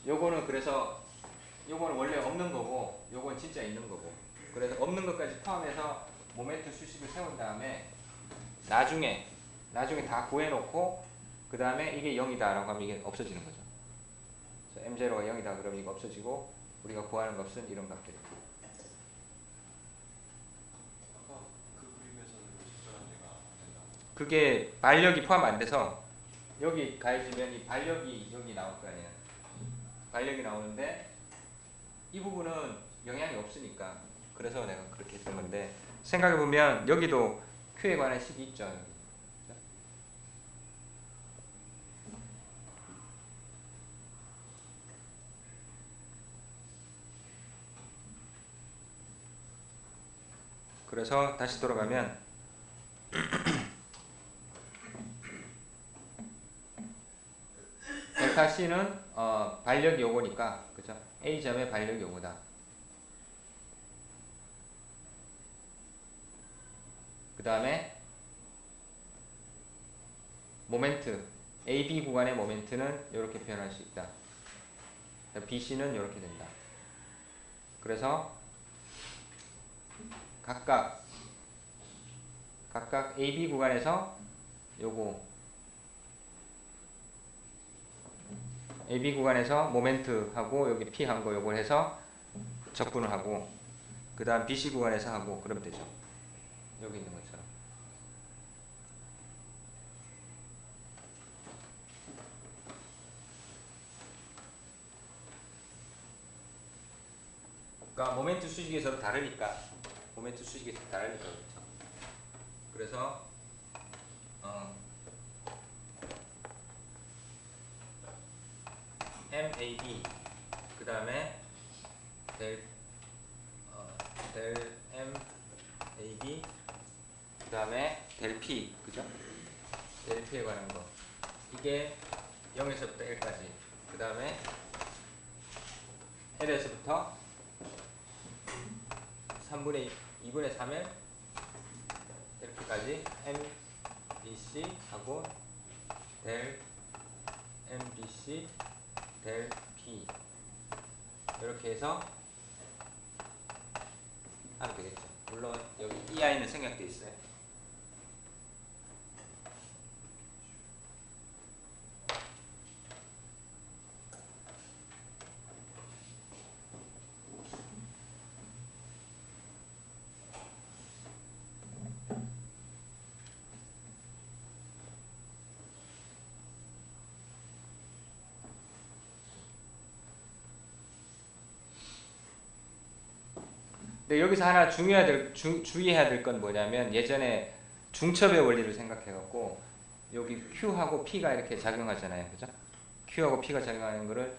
요거는 그래서 요거는 원래 없는 거고 요건 진짜 있는 거고 그래서 없는 것까지 포함해서 모멘트 수식을 세운 다음에 나중에 다 구해놓고 그 다음에 이게 0이다 라고 하면 이게 없어지는 거죠. M0가 0이다 그러면 이거 없어지고 우리가 구하는 값은 이런 값들입니다. 아까 그 그림에서는 적절한 데가 안 된다고. 그게 반력이 포함 안 돼서 여기 가해지면 이 반력이 여기 나올 거 아니에요. 반력이 나오는데 이 부분은 영향이 없으니까 그래서 내가 그렇게 했던 건데 생각해보면 여기도 Q에 관한 식이 있죠. 여기. 그래서 다시 돌아가면 델타 C는 반력이 요거니까 그죠? A점의 반력이 요거다. 그 다음에 모멘트 AB 구간의 모멘트는 이렇게 표현할 수 있다. BC는 이렇게 된다. 그래서 각각 AB 구간에서 요거 AB 구간에서 모멘트하고 여기 P 한 거 요걸 해서 적분을 하고 그 다음 BC 구간에서 하고 그러면 되죠. 여기 있는 것처럼. 그러니까 모멘트 수식이 서로 다르니까 모멘트 수식이 서로 다르니까 그렇죠. 그래서 MAB 그 다음에 델 MAB 그 다음에 델 P 그죠? 델 P에 관한 거 이게 0에서부터 L까지 그 다음에 L에서부터 3분의 2분의 3을 이렇게까지 MBC 하고 델 MBC 델 P 이렇게 해서 하면 되겠죠. 물론 여기 EI는 생략되어 있어요. 근데 여기서 하나 주의해야 될 건 뭐냐면 예전에 중첩의 원리를 생각해갖고 여기 Q하고 P가 이렇게 작용하잖아요. 그죠? Q하고 P가 작용하는 거를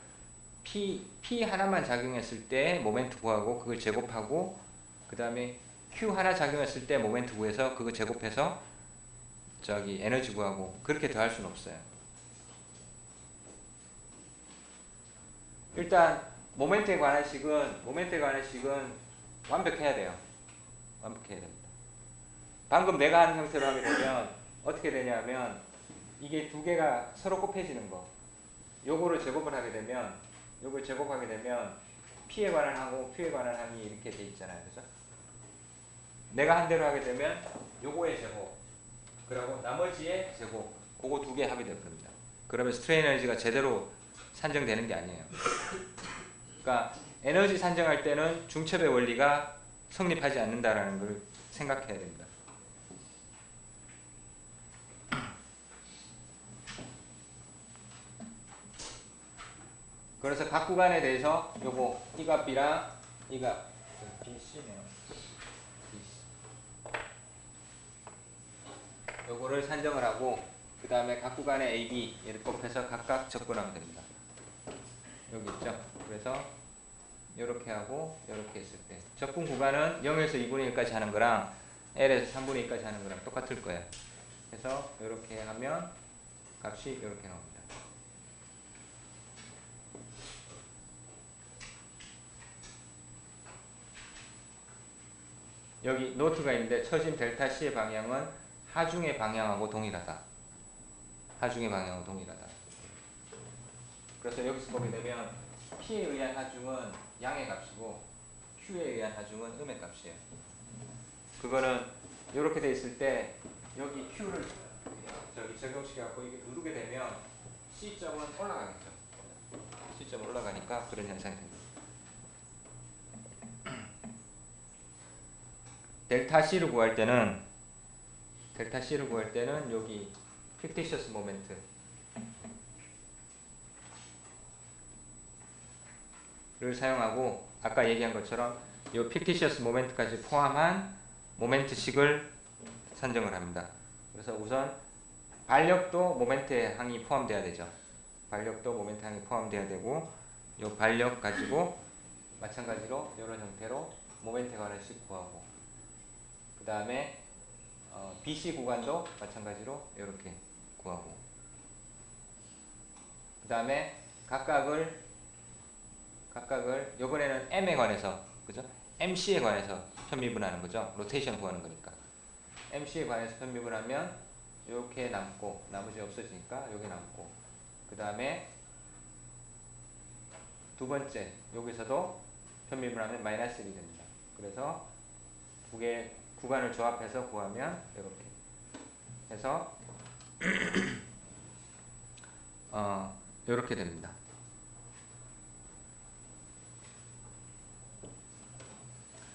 P 하나만 작용했을 때 모멘트 구하고 그걸 제곱하고 그 다음에 Q 하나 작용했을 때 모멘트 구해서 그거 제곱해서 저기 에너지 구하고 그렇게 더 할 수는 없어요. 일단 모멘트에 관한 식은 완벽해야 돼요. 완벽해야 됩니다. 방금 내가 한 형태로 하게 되면 어떻게 되냐면 이게 두 개가 서로 곱해지는 거. 요거를 제곱을 하게 되면 요걸 제곱하게 되면 P에 관한 항하고 Q에 관한 항이 이렇게 돼 있잖아요. 그죠? 내가 한 대로 하게 되면 요거의 제곱 그리고 나머지의 제곱 그거 두 개 하게 될 겁니다. 그러면 스트레인 에너지가 제대로 산정되는 게 아니에요. 그러니까 에너지 산정할 때는 중첩의 원리가 성립하지 않는다라는 걸 생각해야 됩니다. 그래서 각 구간에 대해서 요거 이 값 B랑 이 값 BC네요. 요거를 산정을 하고 그 다음에 각 구간에 A, B 얘를 곱해서 각각 접근하면 됩니다. 여기 있죠. 그래서 요렇게 하고 요렇게 했을 때 접근 구간은 0에서 2분의 1까지 하는 거랑 L에서 3분의 2까지 하는 거랑 똑같을 거예요. 그래서 요렇게 하면 값이 요렇게 나옵니다. 여기 노트가 있는데 처짐 델타 C의 방향은 하중의 방향하고 동일하다. 하중의 방향하고 동일하다. 그래서 여기서 보게 되면 P에 의한 하중은 양의 값이고 Q에 의한 하중은 음의 값이에요. 그거는 이렇게 돼 있을 때 여기 Q를 저기 적용시켜갖고 이게 누르게 되면 C점은 올라가겠죠. C점은 올라가니까 그런 현상이 됩니다. 델타 C를 구할 때는 여기 fictitious 모멘트를 사용하고 아까 얘기한 것처럼 이 fictitious 모멘트까지 포함한 모멘트식을 산정을 합니다. 그래서 우선 반력도 모멘트의 항이 포함돼야 되죠. 반력도 모멘트 항이 포함돼야 되고 이 반력 가지고 마찬가지로 이런 형태로 모멘트에 관한 식 구하고 그 다음에 BC 구간도 마찬가지로 이렇게 구하고 그 다음에 각각을 이번에는 M에 관해서 그죠? MC에 관해서 편미분하는 거죠. 로테이션 구하는 거니까 MC에 관해서 편미분하면 이렇게 남고 나머지 없어지니까 여기 남고 그 다음에 두 번째 여기서도 편미분하면 마이너스 1이 됩니다. 그래서 두 개 구간을 조합해서 구하면 이렇게 해서 이렇게 됩니다.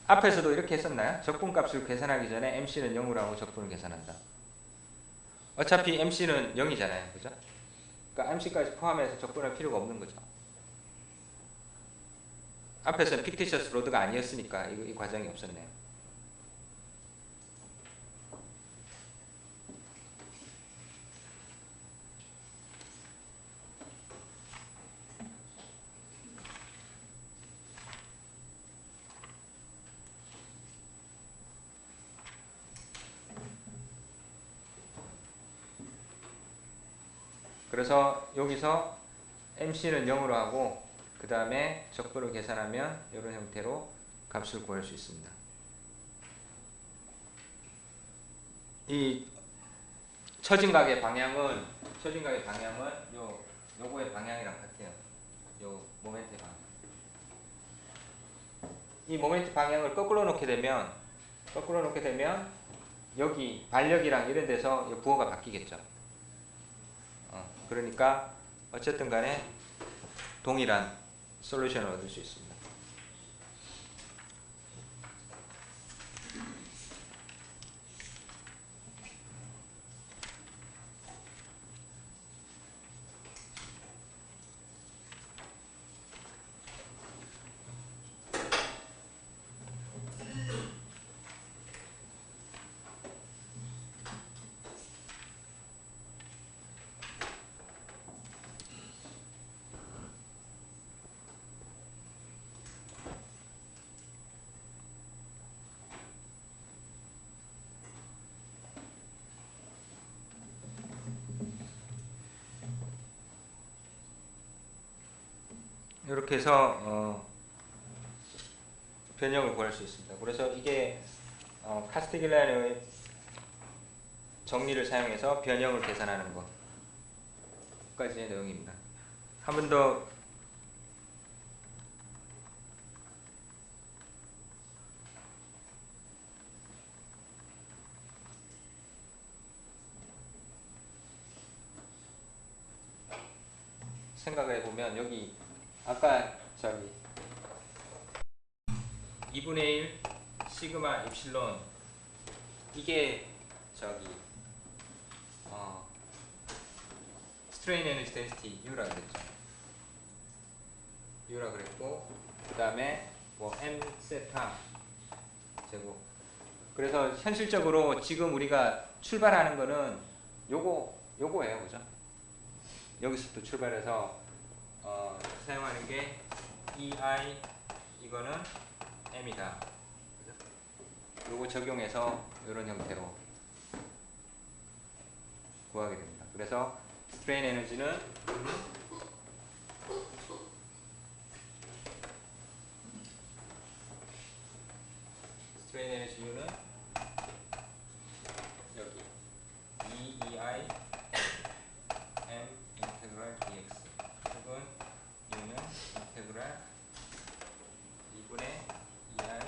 앞에서도 이렇게 했었나요? 적분값을 계산하기 전에 MC는 0으로 하고 적분을 계산한다. 어차피 MC는 0이잖아요. 그죠? 그러니까 MC까지 포함해서 적분할 필요가 없는 거죠. 앞에서는 픽티셔스 로드가 아니었으니까 이 과정이 없었네요. 그래서 여기서 MC는 0으로 하고 그 다음에 적도를 계산하면 이런 형태로 값을 구할 수 있습니다. 이 처진각의 방향은 요거의 방향이랑 같아요. 요 모멘트의 방향. 이 모멘트 방향을 거꾸로 놓게 되면 여기 반력이랑 이런 데서 부호가 바뀌겠죠. 그러니까 어쨌든 간에 동일한 솔루션을 얻을 수 있습니다. 이렇게 해서 변형을 구할 수 있습니다. 그래서 이게 카스티글리아노의 정리를 사용해서 변형을 계산하는 것까지의 내용입니다. 한 번 더 생각해 보면 여기 아까 2분의 1 시그마 입실론 이게 스트레인 에너지 덴시티 U라 그랬죠. U라 그랬고 그 다음에 뭐 M 세타 제곱. 그래서 현실적으로 지금 우리가 출발하는 거는 요거예요, 그죠? 여기서부터 출발해서 사용하는 게 EI 이거는 M이다. 요거 적용해서 이런 형태로 구하게 됩니다. 그래서 스트레인 에너지는 U는 여기 EEI M 인테그랄 dx 혹은 U는 인테그랄 2분의 EI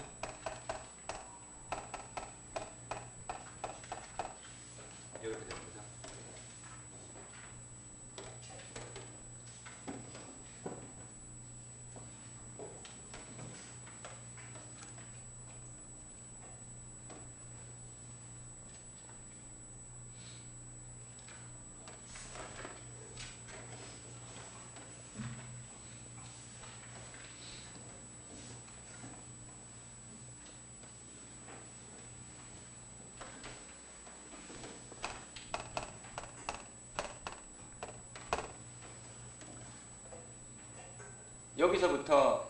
이렇게 됩니다.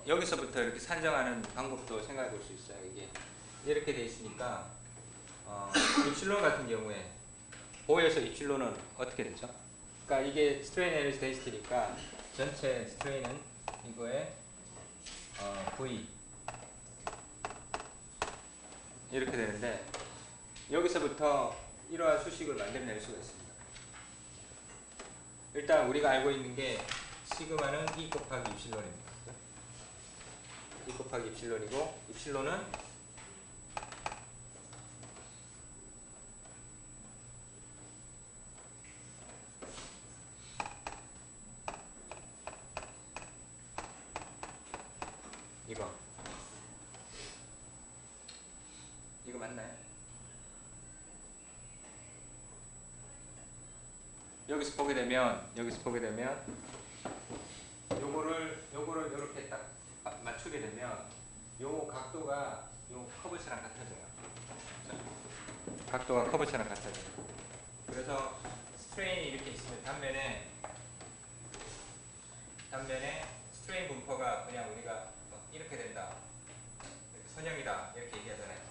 여기서부터 이렇게 산정하는 방법도 생각해 볼 수 있어요. 이게 이렇게 돼 있으니까 입실론 같은 경우에 보에서 입실론은 어떻게 되죠? 그러니까 이게 스트레인 에너지 데인시티니까 전체 스트레인은 이거에 V 이렇게 되는데 여기서부터 이러한 수식을 만들어낼 수가 있습니다. 일단 우리가 알고 있는 게 시그마는 E 곱하기 입실론입니다. E 곱하기 입실론이고 입실론은 이거 맞나요? 여기서 보게 되면 요거를 이렇게 딱 맞추게 되면 요 각도가 요 커브처럼 같아져요. 각도가 커브처럼 같아져요. 그래서 스트레인이 이렇게 있으면 단면에 스트레인 분포가 그냥 우리가 이렇게 된다, 이렇게 선형이다 이렇게 얘기하잖아요.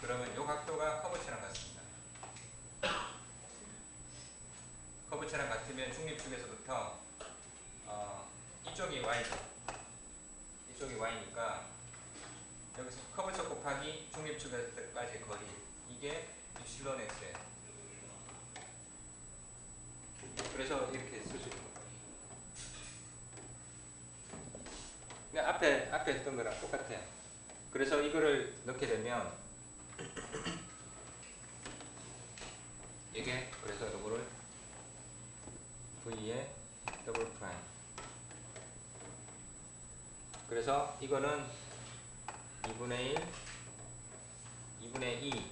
그러면 요 각도가 커브처럼 같습니다. 커브처럼 같으면 중립축에서부터 이쪽이 y죠. 이쪽이 y니까 여기서 커브축 곱하기 중립축까지의 거리, 이게 입실론 x예요. 그래서 이렇게 쓸 수 있는 거예요. 그냥 앞에 했던 거랑 똑같아요. 그래서 이거를 넣게 되면 이게, 그래서 이거를 V의 더블 프라임. 그래서 이거는 2분의 1, 2분의 2,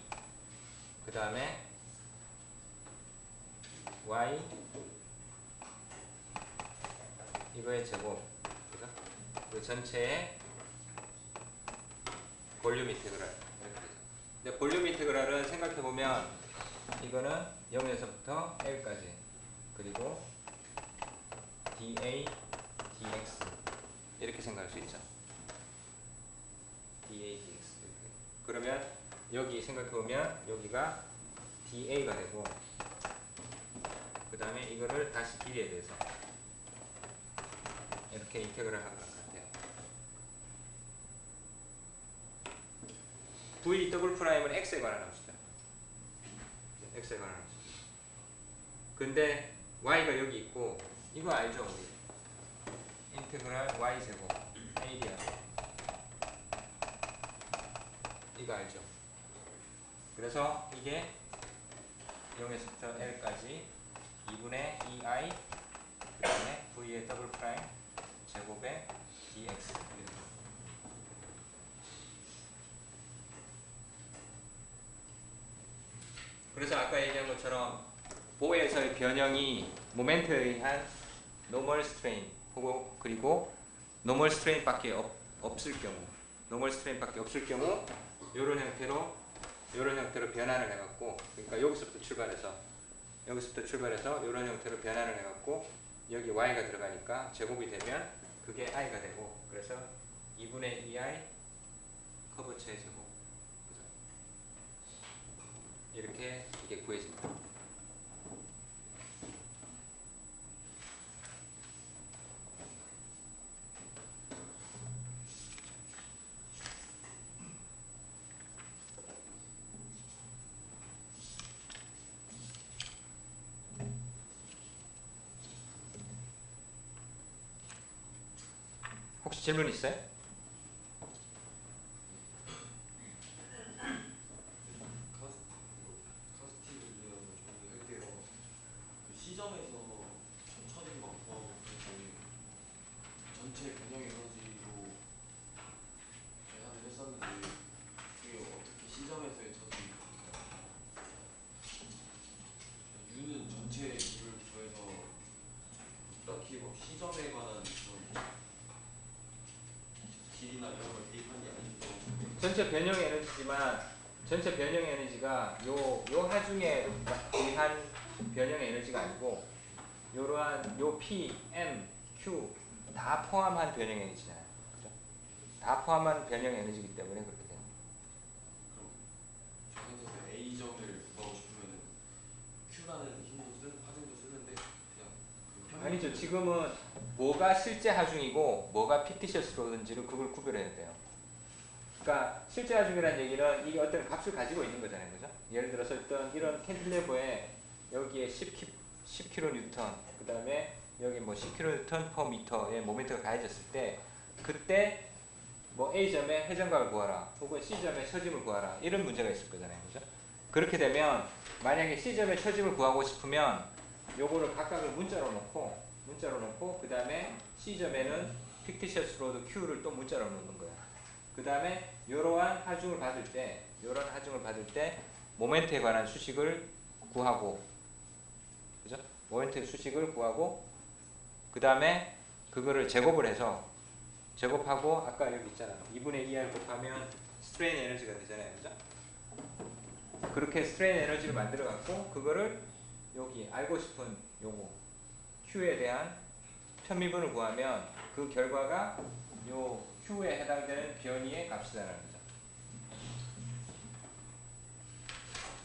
그 다음에 y 이거의 제곱, 그죠? 그 전체의 볼륨 인테그랄 이렇게 되죠. 근데 볼륨 인테그랄은 생각해 보면 이거는 0에서부터 L까지, 그리고 dA dx 이렇게 생각할 수 있죠. dA dx 이렇게. 그러면 여기 생각해 보면 여기가 da가 되고, 그 다음에 이거를 다시 길이에 대해서 이렇게 인테그랄 하는 것 같아요. v 더블 프라임은 x에 관한 함수죠. x에 관한 함수. 근데 y가 여기 있고, 이거 알죠 우리? 인테그랄 y 제곱 ADR, 이거 알죠? 그래서 이게 0에서부터 L까지 2분의 2i 그 다음에 v의 더블 프라임 제곱의 dx. 그래서 아까 얘기한 것처럼 보에서의 변형이 모멘트에 의한 노멀 스트레인 혹은 그리고 노멀 스트레인밖에 없을 경우, 노멀 스트레인밖에 없을 경우 이런 형태로 변환을 해갖고, 그러니까 여기서부터 출발해서 이런 형태로 변환을 해갖고 여기 y가 들어가니까 제곱이 되면 그게 i가 되고, 그래서 2분의 2i 커브체의 제곱, 그죠? 이렇게 이게 구해집니다. 혹시 질문 있어요? 카스티브 정리할게요. 그 시점에서 천천히 막 구하고 그랬더니 전체 변형 에너지로 계산을 했었는데 그게 어떻게 시점에서의 처지일까요? U는 전체 U를 구해서 딱히 막 시점에 관한 그런 길이나 이런 걸 대입한 게 아니고 전체 변형 에너지지만, 전체 변형 에너지가 요 하중에 의한 변형 에너지가 아니고 요러한 요 P, M, Q 다 포함한 변형 에너지잖아요. 그죠? 다 포함한 변형 에너지이기 때문에 그렇게 돼요. 그럼 저 상태에서 A점을 구하고 싶으면 Q라는 힘도 하중도 쓰는데 그냥 그 평균 아니죠. 지금은 뭐가 실제 하중이고 뭐가 픽티셔스로든지를 그걸 구별해야 돼요. 그러니까 실제 하중이라는 얘기는 이게 어떤 값을 가지고 있는 거잖아요. 그죠? 예를 들어서 어떤 이런 캔틸레버에 여기에 10kN, 그 다음에 여기 뭐 10kN per m의 모멘트가 가해졌을 때, 그때 뭐 A점에 회전각을 구하라 혹은 C점에 처짐을 구하라 이런 문제가 있을 거잖아요. 그죠? 그렇게 되면 만약에 C점에 처짐을 구하고 싶으면 요거를 각각을 문자로 놓고 그 다음에 C점에는 픽티셔스 로드 Q를 또 문자로 놓는 거예요. 그 다음에 이러한 하중을 받을 때 모멘트에 관한 수식을 구하고, 그죠? 모멘트 수식을 구하고 그 다음에 그거를 제곱을 해서 제곱하고 아까 여기 있잖아. 2분의 2r 곱하면 스트레인 에너지가 되잖아요. 그죠? 그렇게 스트레인 에너지를 만들어 갖고 그거를 여기 알고 싶은 요거 Q에 대한 편미분을 구하면 그 결과가 요 Q에 해당되는 변이의 값이라는 거죠.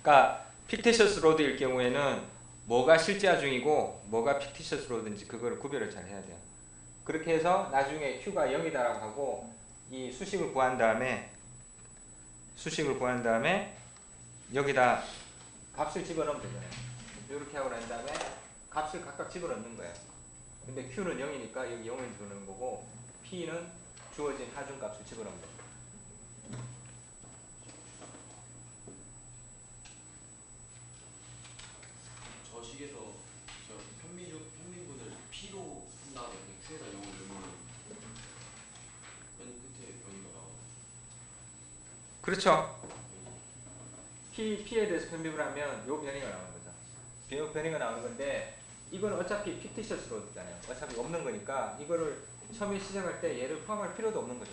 그러니까 픽티셔스 로드일 경우에는 뭐가 실제 하중이고 뭐가 픽티셔스 로드인지 그거를 구별을 잘 해야 돼요. 그렇게 해서 나중에 Q가 0이다라고 하고 이 수식을 구한 다음에 여기다 값을 집어넣으면 되잖아요. 이렇게 하고 난 다음에 값을 각각 집어넣는 거예요. 근데 Q는 0이니까 여기 0을 집어넣는 거고 P는 주어진 하중값을 집어넣는 거예요. 저 식에서 저 편미분을 P로 한 다음에 그냥 Q에다 0을 넣으면 맨 끝에 변이가 나와요. 그렇죠. P에 대해서 편비를 하면 요 변이가 나오는 거죠. 요 변이가 나오는 건데 이건 어차피 픽티셔스 로드잖아요. 어차피 없는 거니까 이거를 처음에 시작할 때 얘를 포함할 필요도 없는 거죠.